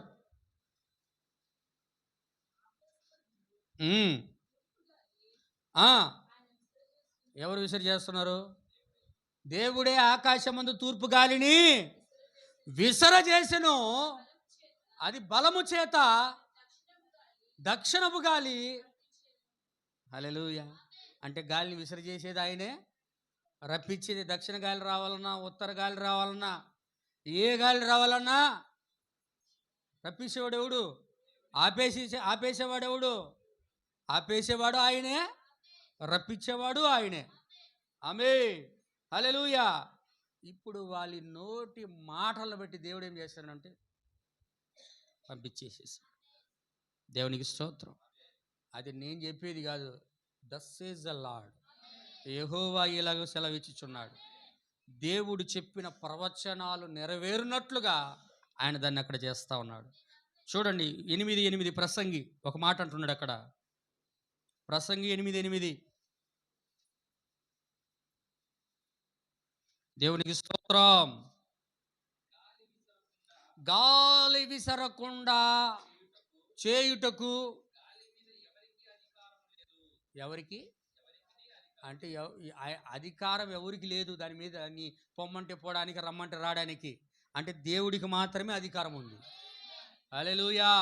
ఎవరు విసిరి చేస్తున్నారు? దేవుడే ఆకాశమందు తూర్పు గాలిని విసరజేసెను, అది బలము చేత దక్షిణపు గాలి. హల్లెలూయా. అంటే గాలిని విసరజేసేది ఆయనే, రప్పించేది. దక్షిణ గాలి రావాలన్నా, ఉత్తర గాలి రావాలన్నా, ఏ గాలి రావాలన్నా రప్పించేవాడు ఎవడు? ఆపేసేవాడు ఎవడు? ఆపేసేవాడు ఆయనే, రప్పించేవాడు ఆయనే. ఆమేన్. హల్లెలూయా. ఇప్పుడు వాళ్ళ నోటి మాటలను బట్టి దేవుడు ఏం చేస్తాడంటే పంపించేసేసి. దేవునికి స్తోత్రం. అది నేను చెప్పేది కాదు. దస్ ఈజ్ ద లార్డ్. యెహోవా ఇలాగ సెలవిచ్చుచున్నాడు. దేవుడు చెప్పిన ప్రవచనాలు నెరవేరునట్లుగా ఆయన దాన్ని అక్కడ చేస్తా ఉన్నాడు. చూడండి 8:8 ప్రసంగి ఒక మాట అంటున్నాడు అక్కడ. ప్రసంగి 8:8. దేవునికి స్తోత్రం. గాలి విసరకుండా చేయుటకు ఎవరికి అంటే అధికారం ఎవరికి లేదు దాని మీద. నీ పొమ్మంటే పోవడానికి, రమ్మంటే రావడానికి. అంటే దేవుడికి మాత్రమే అధికారం ఉంది. హల్లెలూయా.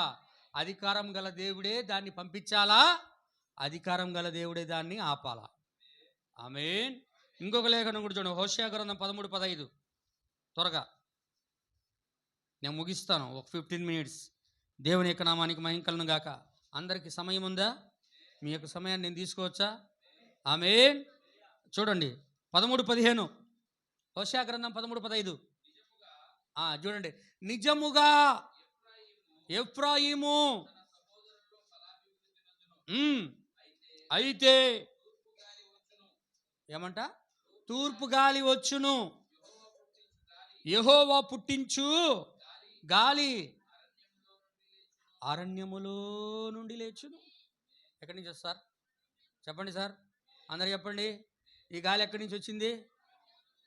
అధికారం గల దేవుడే దాన్ని పంపించాలా, అధికారం గల దేవుడే దాన్ని ఆపాలా. ఆమేన్. ఇంకొక లేఖనం కూడా చూడండి. హోషేయ గ్రంథం 13:15. త్వరగా నేను ముగిస్తాను. ఒక 15 మినిట్స్. దేవుని యొక్క నామానికి మహిమ కలుగును గాక. అందరికీ సమయం ఉందా? మీ యొక్క సమయాన్ని నేను తీసుకోవచ్చా? ఆమేన్. చూడండి 13:15. హోషేయ గ్రంథం 13:15. చూడండి. నిజముగా ఎఫ్రాయిము అయితే ఏమంట? తూర్పు గాలి వచ్చును, యెహోవా పుట్టించు గాలి అరణ్యములో నుండి లేచును. ఎక్కడి నుంచి వస్తారు? చెప్పండి సార్, అందరు చెప్పండి. ఈ గాలి ఎక్కడి నుంచి వచ్చింది?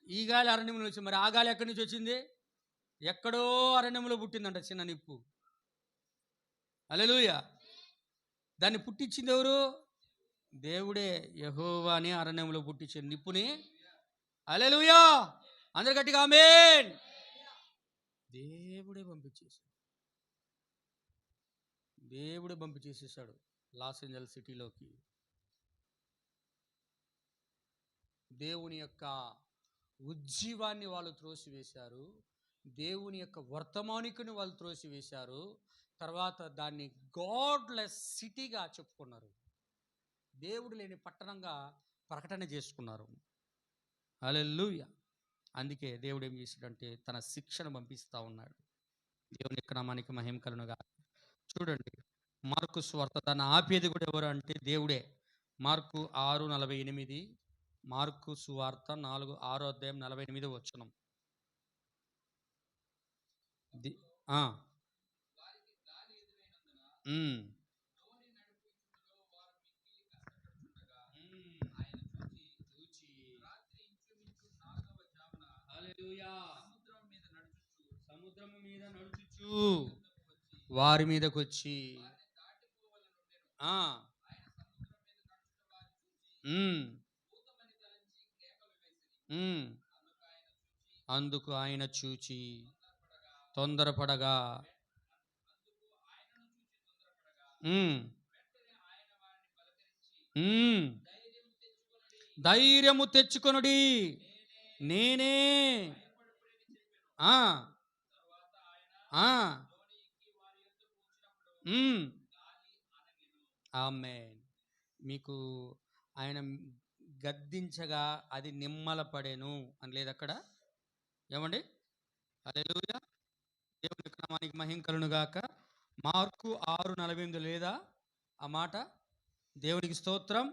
ఈ గాలి అరణ్యంలో వచ్చింది. మరి ఆ గాలి ఎక్కడి నుంచి వచ్చింది? ఎక్కడో అరణ్యంలో పుట్టిందంట చిన్న నిప్పు. హల్లెలూయా. దాన్ని పుట్టించింది ఎవరు? దేవుడే. యెహోవా అని అరణ్యంలో పుట్టించిన నిప్పుని. హల్లెలూయా. అందరు గట్టిగా ఆమేన్. దేవుడే పంపించేసేసాడు లాస్ ఏంజల్స్ సిటీలోకి. దేవుని యొక్క ఉజ్జీవాన్ని వాళ్ళు త్రోసివేశారు. దేవుని యొక్క వర్తమానికుని వాళ్ళు త్రోసివేశారు. తర్వాత దాన్ని గాడ్లెస్ సిటీగా చెప్పుకున్నారు. దేవుడు లేని పట్టణంగా ప్రకటన చేసుకున్నారు. హల్లెలూయా. అందుకే దేవుడు ఏం చేశాడంటే తన శిక్షను పంపిస్తూ ఉన్నాడు. దేవుని యొక్క నామానికి మహిమ కలుగును గాక. చూడండి మార్కు సువార్త, దాన్ని ఆపేది కూడా ఎవరు అంటే దేవుడే. మార్కు 6:48. మార్కు సువార్త 6వ అధ్యాయం 48వ వచనం. సముద్రము మీద నడుచుచు వారి మీదకి వచ్చి అందుకు ఆయన చూచి తొందరపడగా ధైర్యము తెచ్చుకొనుడి, నేనే. ఆమేన్. మీకు ఆయన గద్దించగా అది నిమ్మల పడెను అని లేదు అక్కడ, ఏమండి? హల్లెలూయా. దేవుని నామానికి మహిమ కలుగును గాక. మార్కు 6:48 లేదా ఆ మాట? దేవునికి స్తోత్రం.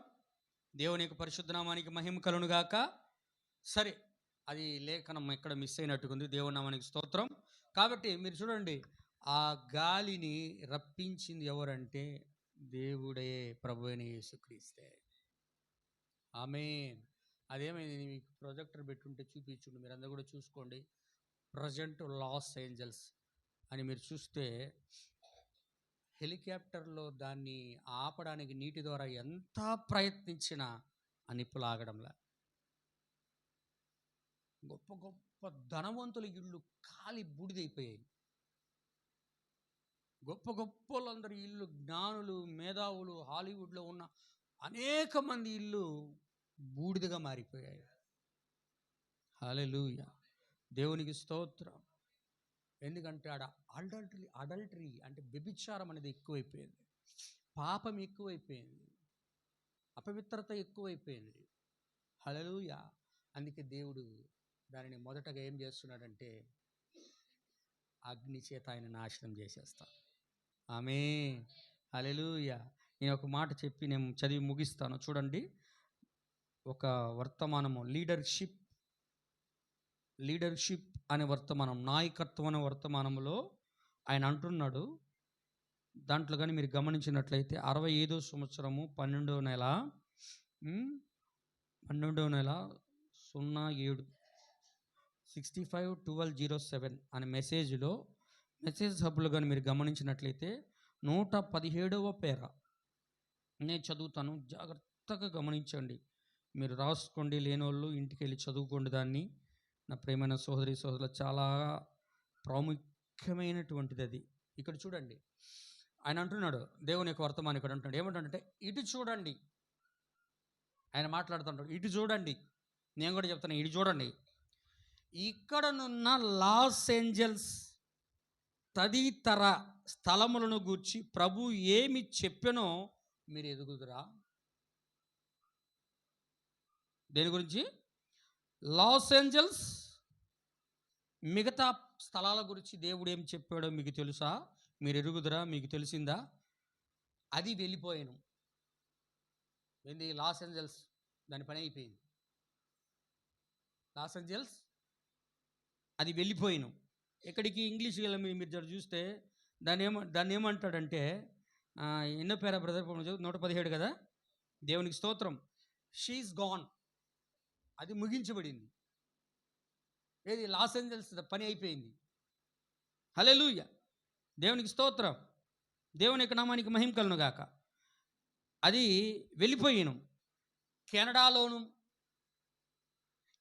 దేవుని యొక్క పరిశుద్ధ నామానికి మహిమ కలుగును గాక. సరే, అది లేఖనం ఇక్కడ మిస్ అయినట్టుకుంది. దేవుని నామానికి స్తోత్రం. కాబట్టి మీరు చూడండి, ఆ గాలిని రప్పించింది ఎవరంటే దేవుడే, ప్రభు అయిన యేసుక్రీస్తే. ఆమేన్. అదేమైంది, మీకు ప్రొజెక్టర్ పెట్టుంటే చూపించుండి, మీరు అందరూ కూడా చూసుకోండి. ప్రజెంట్ లాస్ ఏంజల్స్ అని మీరు చూస్తే, హెలికాప్టర్లో దాన్ని ఆపడానికి నీటి ద్వారా ఎంత ప్రయత్నించినా ఆ నిప్పులు ఆగడంలా. గొప్ప గొప్ప ధనవంతుల ఇళ్ళు కాలి బూడిదైపోయాయి. గొప్ప గొప్ప వాళ్ళందరి ఇల్లు, జ్ఞానులు, మేధావులు, హాలీవుడ్లో ఉన్న అనేక మంది ఇల్లు బూడిదగా మారిపోయాయి. హల్లెలూయా. దేవునికి స్తోత్రం. ఎందుకంటే ఆడ అడల్టరీ అంటే వ్యభిచారం అనేది ఎక్కువైపోయింది, పాపం ఎక్కువైపోయింది, అపవిత్రత ఎక్కువైపోయింది. హల్లెలూయా. అందుకే దేవుడు దానిని మొదటగా ఏం చేస్తున్నాడంటే అగ్ని చేత ఆయన నాశనం చేసేస్తాడు. ఆమేన్. హల్లెలూయా. నేను ఒక మాట చెప్పి నేను చదివి ముగిస్తాను. చూడండి, ఒక వర్తమానము లీడర్షిప్ అనే వర్తమానం, నాయకత్వం అనే వర్తమానంలో ఆయన అంటున్నాడు. దాంట్లో కానీ మీరు గమనించినట్లయితే 65వ సంవత్సరము 12వ నెల 07 65/12/07 అనే మెసేజ్ హబ్లో కానీ మీరు గమనించినట్లయితే 117వ పేర నేను చదువుతాను, జాగ్రత్తగా గమనించండి. మీరు రాసుకోండి, లేనోళ్ళు ఇంటికి వెళ్ళి చదువుకోండి దాన్ని. నా ప్రేమైన సోదరులు, చాలా ప్రాముఖ్యమైనటువంటిది అది. ఇక్కడ చూడండి, ఆయన అంటున్నాడు, దేవుని యొక్క వర్తమానం ఇక్కడ అంటున్నాడు. ఏమంటాడంటే, ఇటు చూడండి. ఆయన మాట్లాడుతుంటాడు, ఇటు చూడండి. నేను కూడా చెప్తాను, ఇటు చూడండి. ఇక్కడనున్న లాస్ ఏంజల్స్ తదితర స్థలములను గూర్చి ప్రభు ఏమి చెప్పెనో మీరు ఎదుగుదురా? దేని గురించి? లాస్ ఏంజల్స్ మిగతా స్థలాల గురించి దేవుడు ఏం చెప్పాడో మీకు తెలుసా? మీరు ఎరుగుదురా? మీకు తెలిసిందా? అది వెళ్ళిపోయాను. ఏంది? లాస్ ఏంజల్స్ దాని పని అయిపోయింది. లాస్ ఏంజల్స్ అది వెళ్ళిపోయాను. ఎక్కడికి? ఇంగ్లీష్ మీరు చూస్తే దాన్ని ఏమంటాడంటే, ఎన్నో పేరా బ్రదర్? 117 కదా. దేవునికి స్తోత్రం. She is gone. అది ముగించబడింది. ఏది? లాస్ ఏంజల్స్ పని అయిపోయింది. హల్లెలూయా. దేవునికి స్తోత్రం. దేవుని యొక్క నామానికి మహిమ కలుగును గాక. అది వెళ్ళిపోయాను. కెనడాలోను,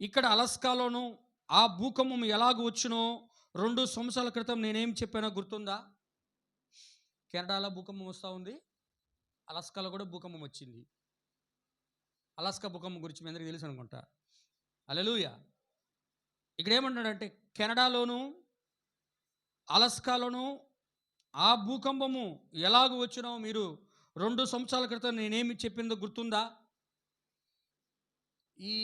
ఇక్కడ అలస్కాలోను ఆ భూకంపం ఎలాగ వచ్చునో 2 సంవత్సరాల క్రితం నేనేం చెప్పానో గుర్తుందా? కెనడాలో భూకంపం వస్తూ ఉంది, అలస్కాలో కూడా భూకంపం వచ్చింది. అలస్కా భూకంపం గురించి మీ అందరికీ తెలుసు అనుకుంటా. హల్లెలూయా. ఇక్కడ ఏమంటాడంటే, కెనడాలోను అలస్కాలోను ఆ భూకంపము ఎలాగ వచ్చినో మీరు 2 సంవత్సరాల క్రితం నేనేమి చెప్పిందో గుర్తుందా? ఈ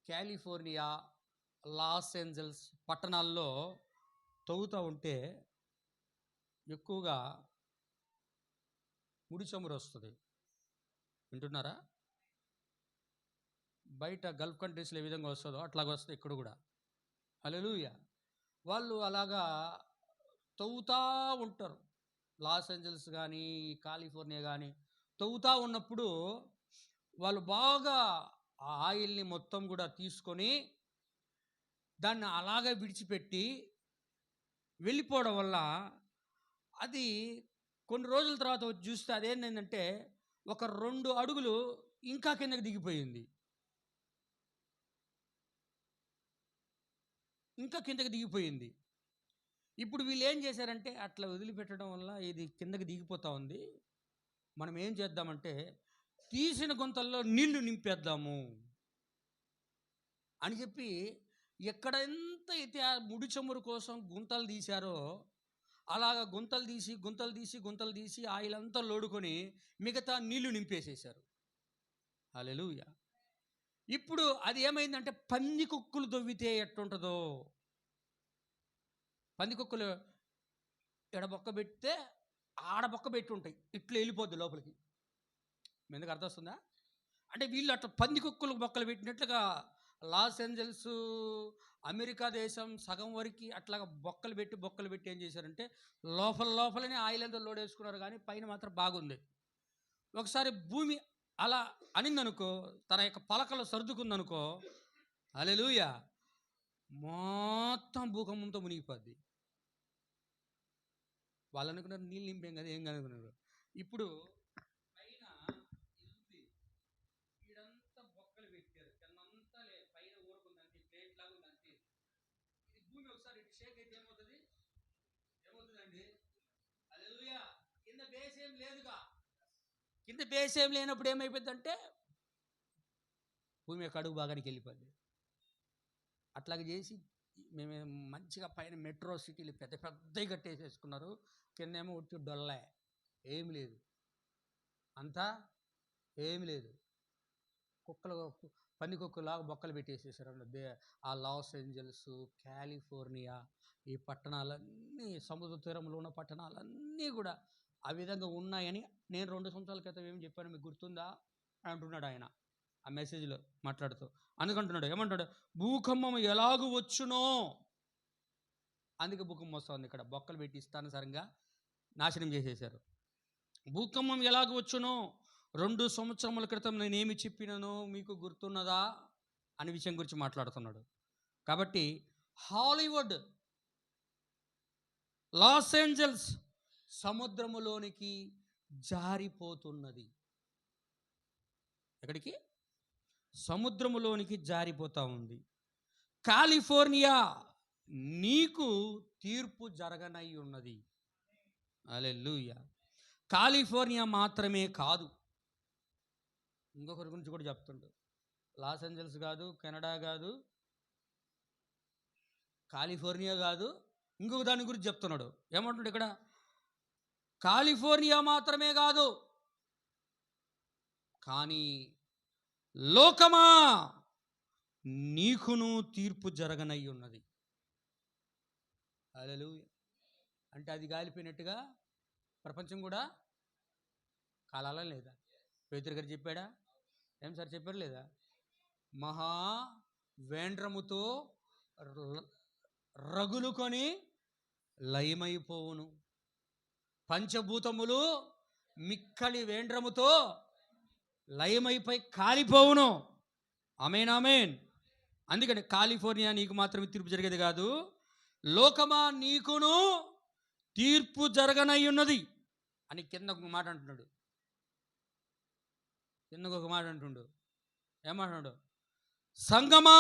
కాలిఫోర్నియా, లాస్ ఏంజల్స్ పట్టణాల్లో తవ్వుతూ ఉంటే ఎక్కువగా ముడి చమురు వస్తుంది. వింటున్నారా? బయట గల్ఫ్ కంట్రీస్లో ఏ విధంగా వస్తుందో అట్లాగా వస్తుంది ఇక్కడ కూడా. హల్లెలూయా. వాళ్ళు అలాగా తవ్వుతూ ఉంటారు. లాస్ ఏంజల్స్ కానీ కాలిఫోర్నియా కానీ తవ్వుతూ ఉన్నప్పుడు వాళ్ళు బాగా ఆ ఆయిల్ని మొత్తం కూడా తీసుకొని దాన్ని అలాగే విడిచిపెట్టి వెళ్ళిపోవడం వల్ల అది కొన్ని రోజుల తర్వాత వచ్చి చూస్తే అదేంటంటే ఒక 2 అడుగులు ఇంకా కిందకి దిగిపోయింది. ఇప్పుడు వీళ్ళు ఏం చేశారంటే, అట్లా వదిలిపెట్టడం వల్ల ఇది కిందకి దిగిపోతూ ఉంది, మనం ఏం చేద్దామంటే తీసిన గుంతల్లో నీళ్లు నింపేద్దాము అని చెప్పి, ఎక్కడ ఎంత అయితే ఆ ముడి చమురు కోసం గుంతలు తీశారో అలాగ గుంతలు తీసి ఆయిల్ అంతా లోడుకొని మిగతా నీళ్లు నింపేసేశారు. హల్లెలూయా. ఇప్పుడు అది ఏమైందంటే పందికొక్కులు దొవ్వితే ఎట్టుంటుందో, పందికొక్కులు ఎడబొక్క పెడితే ఆడబొక్క పెట్టి ఉంటాయి, ఇట్లా వెళ్ళిపోద్ది లోపలికి. ఎందుకు అర్థం వస్తుందా? అంటే వీళ్ళు అట్లా పందికొక్కులు బొక్కలు పెట్టినట్లుగా లాస్ ఏంజల్స్ అమెరికా దేశం సగం వరకు అట్లాగా బొక్కలు పెట్టి ఏం చేశారంటే లోపలనే ఆయిల్ అంతా లోడ్ వేసుకున్నారు, కానీ పైన మాత్రం బాగుంది. ఒకసారి భూమి అలా అనిందనుకో, తన యొక్క పలకలు సర్దుకుందనుకో, హల్లెలూయా, మొత్తం భూకంపంతో మునిగిపోద్ది. వాళ్ళు అనుకున్నారు నీళ్ళు నింపాం కదా, ఏం కనుక్కున్నారు. ఇప్పుడు పైన ఇదంతా బొక్కలు పెట్టారు, కిందంతా పైన ఊరుకుందంటే ప్లేట్ లాగా ఉందంటే ఇది భూమి ఒకసారి ఇటు షేక్ అయితే ఏమవుతుందండి? హల్లెలూయా. కింద బేస్ ఏం లేదుగా. కింద బేస్ ఏం లేనప్పుడు ఏమైపోద్ది అంటే భూమి యొక్క అడుగు భాగానికి వెళ్ళిపోద్ది. అట్లాగే చేసి మేము మంచిగా పైన మెట్రో సిటీలు పెద్ద పెద్దవి కట్టేసేసుకున్నారు, కిందేమో ఉట్టి డొల్లే, ఏం లేదు, అంతా ఏమి లేదు. పందికొక్కులాగా బొక్కలు పెట్టేసేసారు. ఆ లాస్ ఏంజల్స్, కాలిఫోర్నియా, ఈ పట్టణాలన్నీ, సముద్ర తీరంలో ఉన్న పట్టణాలన్నీ కూడా ఆ విధంగా ఉన్నాయని నేను 2 సంవత్సరాల క్రితం ఏం చెప్పాను మీకు గుర్తుందా అంటున్నాడు ఆయన ఆ మెసేజ్లో మాట్లాడుతూ. అందుకంటున్నాడు, ఏమంటాడు, భూకంపం ఎలాగూ వచ్చునో, అందుకే భూకంపం వస్తుంది. ఇక్కడ బొక్కలు పెట్టి ఇష్టానుసారంగా నాశనం చేసేశారు. భూకంపం ఎలాగూ వచ్చునో 2 సంవత్సరముల క్రితం నేనేమి చెప్పినానో మీకు గుర్తున్నదా అనే విషయం గురించి మాట్లాడుతున్నాడు. కాబట్టి హాలీవుడ్, లాస్ ఏంజల్స్ సముద్రములోనికి జారిపోతున్నది. ఎక్కడికి? సముద్రములోనికి జారిపోతూ ఉంది. కాలిఫోర్నియా నీకు తీర్పు జరగనై ఉన్నది. హల్లెలూయా. కాలిఫోర్నియా మాత్రమే కాదు, ఇంకొకరి గురించి కూడా చెప్తుండు. లాస్ ఏంజల్స్ కాదు, కెనడా కాదు, కాలిఫోర్నియా కాదు, ఇంకొక దాని గురించి చెప్తున్నాడు. ఏమంటున్నాడు ఇక్కడ? కాలిఫోర్నియా మాత్రమే కాదు, కానీ లోకమా నీకును తీర్పు జరగనై ఉన్నది. హల్లెలూయా. అంటే అది కాలిపోయినట్టుగా ప్రపంచం కూడా కాలాలా లేదా? పేతురు గారు చెప్పాడా? ఏం సార్ చెప్పారు లేదా? మహా వేండ్రముతో రగులుకొని లయమైపోవును, పంచభూతములు మిక్కలి వేండ్రముతో లయమైపోయి కాలిపోవును. ఆమేన్, ఆమేన్. అందుకని కాలిఫోర్నియా నీకు మాత్రమే తీర్పు జరిగేది కాదు, లోకమా నీకును తీర్పు జరగనై ఉన్నది అని కింద ఒక మాట అంటున్నాడు. కిందకు ఒక మాట అంటుండు. ఏమంటున్నాడు? సంగమా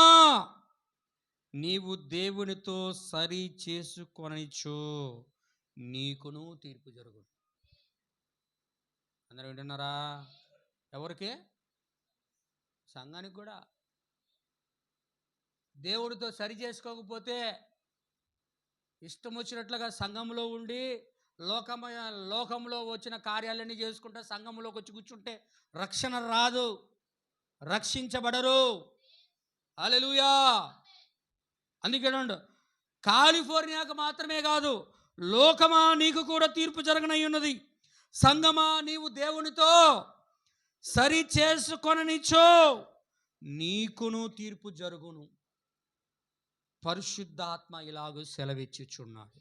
నీవు దేవునితో సరి చేసుకొనిచో నీకును తీర్పు జరుగును. అందరూ వింటున్నారా? ఎవరికి? సంఘానికి కూడా. దేవుడితో సరి చేసుకోకపోతే ఇష్టం వచ్చినట్లుగా సంఘంలో ఉండి లోకంలో వచ్చిన కార్యాలన్నీ చేసుకుంటే సంఘంలోకి వచ్చి కూర్చుంటే రక్షణ రాదు, రక్షించబడరు. హల్లెలూయా. అందుకే కాలిఫోర్నియాకు మాత్రమే కాదు, లోకమా నీకు కూడా తీర్పు జరగనై ఉన్నది. సంఘమా నీవు దేవునితో సరి చేసుకొననిచో నీకును తీర్పు జరుగును. పరిశుద్ధాత్మ ఇలాగూ సెలవిచ్చుచున్నాడు.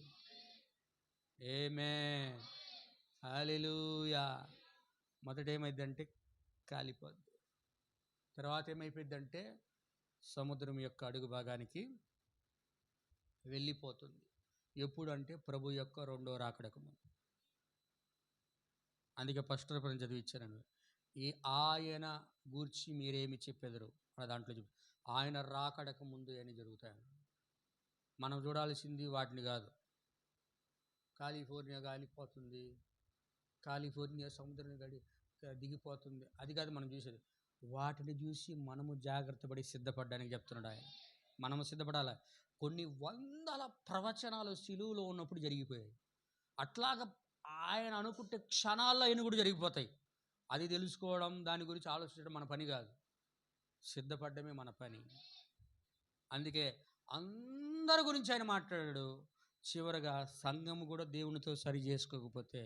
ఆమేన్. హల్లెలూయా. మొదట ఏమైందంటే కాలిపోద్ది, తర్వాత ఏమైపోయిందంటే సముద్రం యొక్క అడుగు భాగానికి వెళ్ళిపోతుంది. ఎప్పుడు అంటే ప్రభు యొక్క రెండో రాకడకు ముందు. అందుకే ఫస్ట్ రిఫరెన్స్ చదివిచ్చాను. ఈ ఆయన గూర్చి మీరేమి చెప్పెదరు అన్న దాంట్లో చెప్పి ఆయన రాకడకు ముందు అని జరుగుతాయి. మనం చూడాల్సింది వాటిని కాదు. కాలిఫోర్నియా కాలిపోతుంది, కాలిఫోర్నియా సముద్రం దిగిపోతుంది, అది కాదు మనం చూసేది. వాటిని చూసి మనము జాగ్రత్త పడి సిద్ధపడడానికి చెప్తున్నాడు ఆయన. మనము సిద్ధపడాలి. కొన్ని వందల ప్రవచనాలు సిలువలో ఉన్నప్పుడు జరిగిపోయాయి. అట్లాగా ఆయన అనుకుంటే క్షణాల్లో అయిన కూడా జరిగిపోతాయి. అది తెలుసుకోవడం, దాని గురించి ఆలోచించడం మన పని కాదు, సిద్ధపడమే మన పని. అందుకే అందరి గురించి ఆయన మాట్లాడాడు. చివరగా సంఘము కూడా దేవునితో సరి చేసుకోకపోతే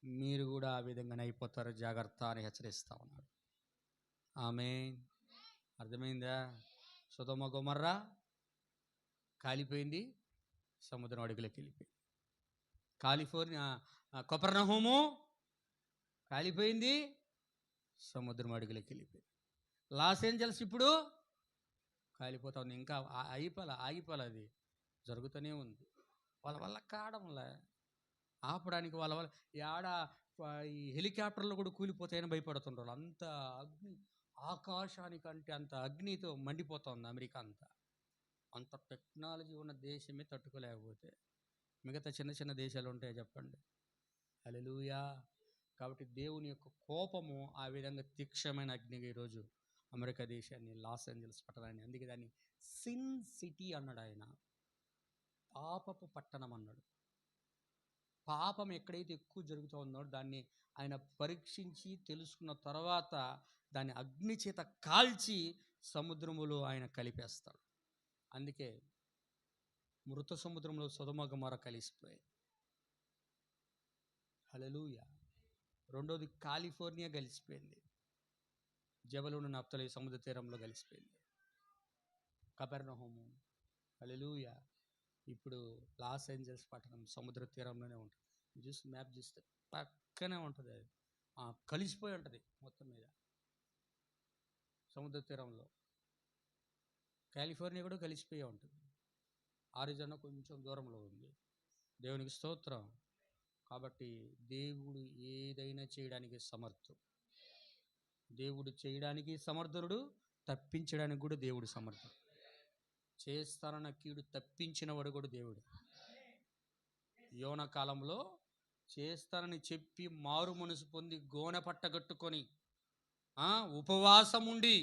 మీరు కూడా ఆ విధంగానే అయిపోతారు, జాగ్రత్త అని హెచ్చరిస్తా ఉన్నాడు. ఆమేన్. అర్థమైందా? సొదొమ గొమొర్రా కాలిపోయింది, సముద్రం అడుగులోకి వెళ్ళిపోయింది. కాలిఫోర్నియా కపెర్నహూము కాలిపోయింది, సముద్రం అడుగులోకి వెళ్ళిపోయింది. లాస్ ఏంజల్స్ ఇప్పుడు కాలిపోతా ఉంది. ఇంకా ఆగిపోలే, అది జరుగుతూనే ఉంది. వాళ్ళ వల్ల కావడంలే, ఆపడానికి వాళ్ళ వల్ల ఏడ ఈ హెలికాప్టర్లు కూడా కూలిపోతాయని భయపడుతుంటారు. అంత అగ్ని, ఆకాశానికంటే అంత అగ్నితో మండిపోతుంది అమెరికా అంతా. అంత టెక్నాలజీ ఉన్న దేశమే తట్టుకోలేకపోతే మిగతా చిన్న చిన్న దేశాలు ఉంటాయి చెప్పండి. హల్లెలూయా. కాబట్టి దేవుని యొక్క కోపము ఆ విధంగా తీక్షణమైన అగ్నిగా ఈరోజు అమెరికా దేశాన్ని, లాస్ ఏంజల్స్ పట్టణాన్ని, అందుకే దాన్ని సిన్ సిటీ అన్నాడు ఆయన. పాపపు పట్టణం అన్నాడు. పాపం ఎక్కడైతే ఎక్కువ జరుగుతూ ఉందో దాన్ని ఆయన పరీక్షించి తెలుసుకున్న తర్వాత దాన్ని అగ్ని చేత కాల్చి సముద్రములో ఆయన కలిపేస్తాడు. అందుకే మృత సముద్రంలో సొదొమ గొమొర్రా కలిసిపోయాయి. హల్లెలూయా. రెండోది కాలిఫోర్నియా కలిసిపోయింది. జబలును నప్తలి సముద్ర తీరంలో కలిసిపోయింది. కపెర్నహూము, హల్లెలూయా. ఇప్పుడు లాస్ ఏంజల్స్ పట్టణం సముద్ర తీరంలోనే ఉంటుంది. చూసి మ్యాప్ చూస్తే పక్కనే ఉంటుంది, అది కలిసిపోయి ఉంటుంది మొత్తం మీద సముద్ర తీరంలో. కాలిఫోర్నియా కూడా కలిసిపోయి ఉంటుంది. ఆరిజోనా కొంచెం దూరంలో ఉంది. దేవునికి స్తోత్రం. కాబట్టి దేవుడు ఏదైనా చేయడానికి సమర్థుడు. దేవుడు చేయడానికి సమర్థుడు, తప్పించడానికి కూడా దేవుడు సమర్థుడు. చేస్తానన్న కీడు తప్పించిన వాడు కూడా దేవుడు. యోనా కాలంలో చేస్తానని చెప్పి మారు మనసు పొంది గోనె పట్టగట్టుకొని ఉపవాసం ఉండి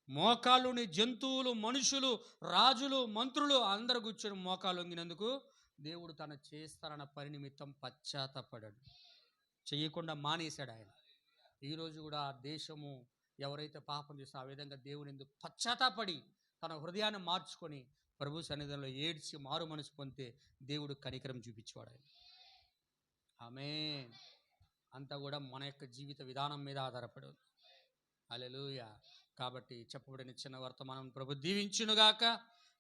మోకాళ్ళుని జంతువులు, మనుషులు, రాజులు, మంత్రులు అందరు కూర్చొని మోకాలు వంగినందుకు దేవుడు తన చేస్తానన్న పని నిమిత్తం పశ్చాత్తపడాడు, చేయకుండా మానేశాడు ఆయన. ఈరోజు కూడా ఆ దేశము ఎవరైతే పాపం చేస్తే ఆ విధంగా దేవుని ఎందుకు పశ్చాత్తాపడి తన హృదయాన్ని మార్చుకొని ప్రభు సన్నిధిలో ఏడ్చి మారు మనసు పొందితే దేవుడు కనికరం చూపించేవాడు ఆయన. ఆమేన్. అంతా కూడా మన యొక్క జీవిత విధానం మీద ఆధారపడి ఉంది. హల్లెలూయా. కాబట్టి చెప్పబడిన చిన్న వర్తమానం ప్రభు దీవించునుగాక.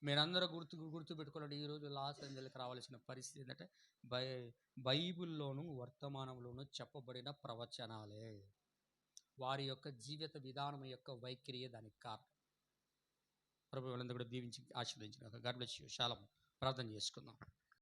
మీరందరూ గుర్తుపెట్టుకోండి, ఈరోజు లాస్ ఏంజల్స్కి రావాల్సిన పరిస్థితి ఏంటంటే బైబిల్లోను వర్తమానంలోనూ చెప్పబడిన ప్రవచనాలే, వారి యొక్క జీవిత విధానం యొక్క వైఖరియే దానికి కారణం. ప్రభు వాళ్ళందరూ కూడా దీవించి ఆశీర్వదించిన గాడ్ బ్లెస్ యు. శాలం ప్రార్థన చేసుకుందాం.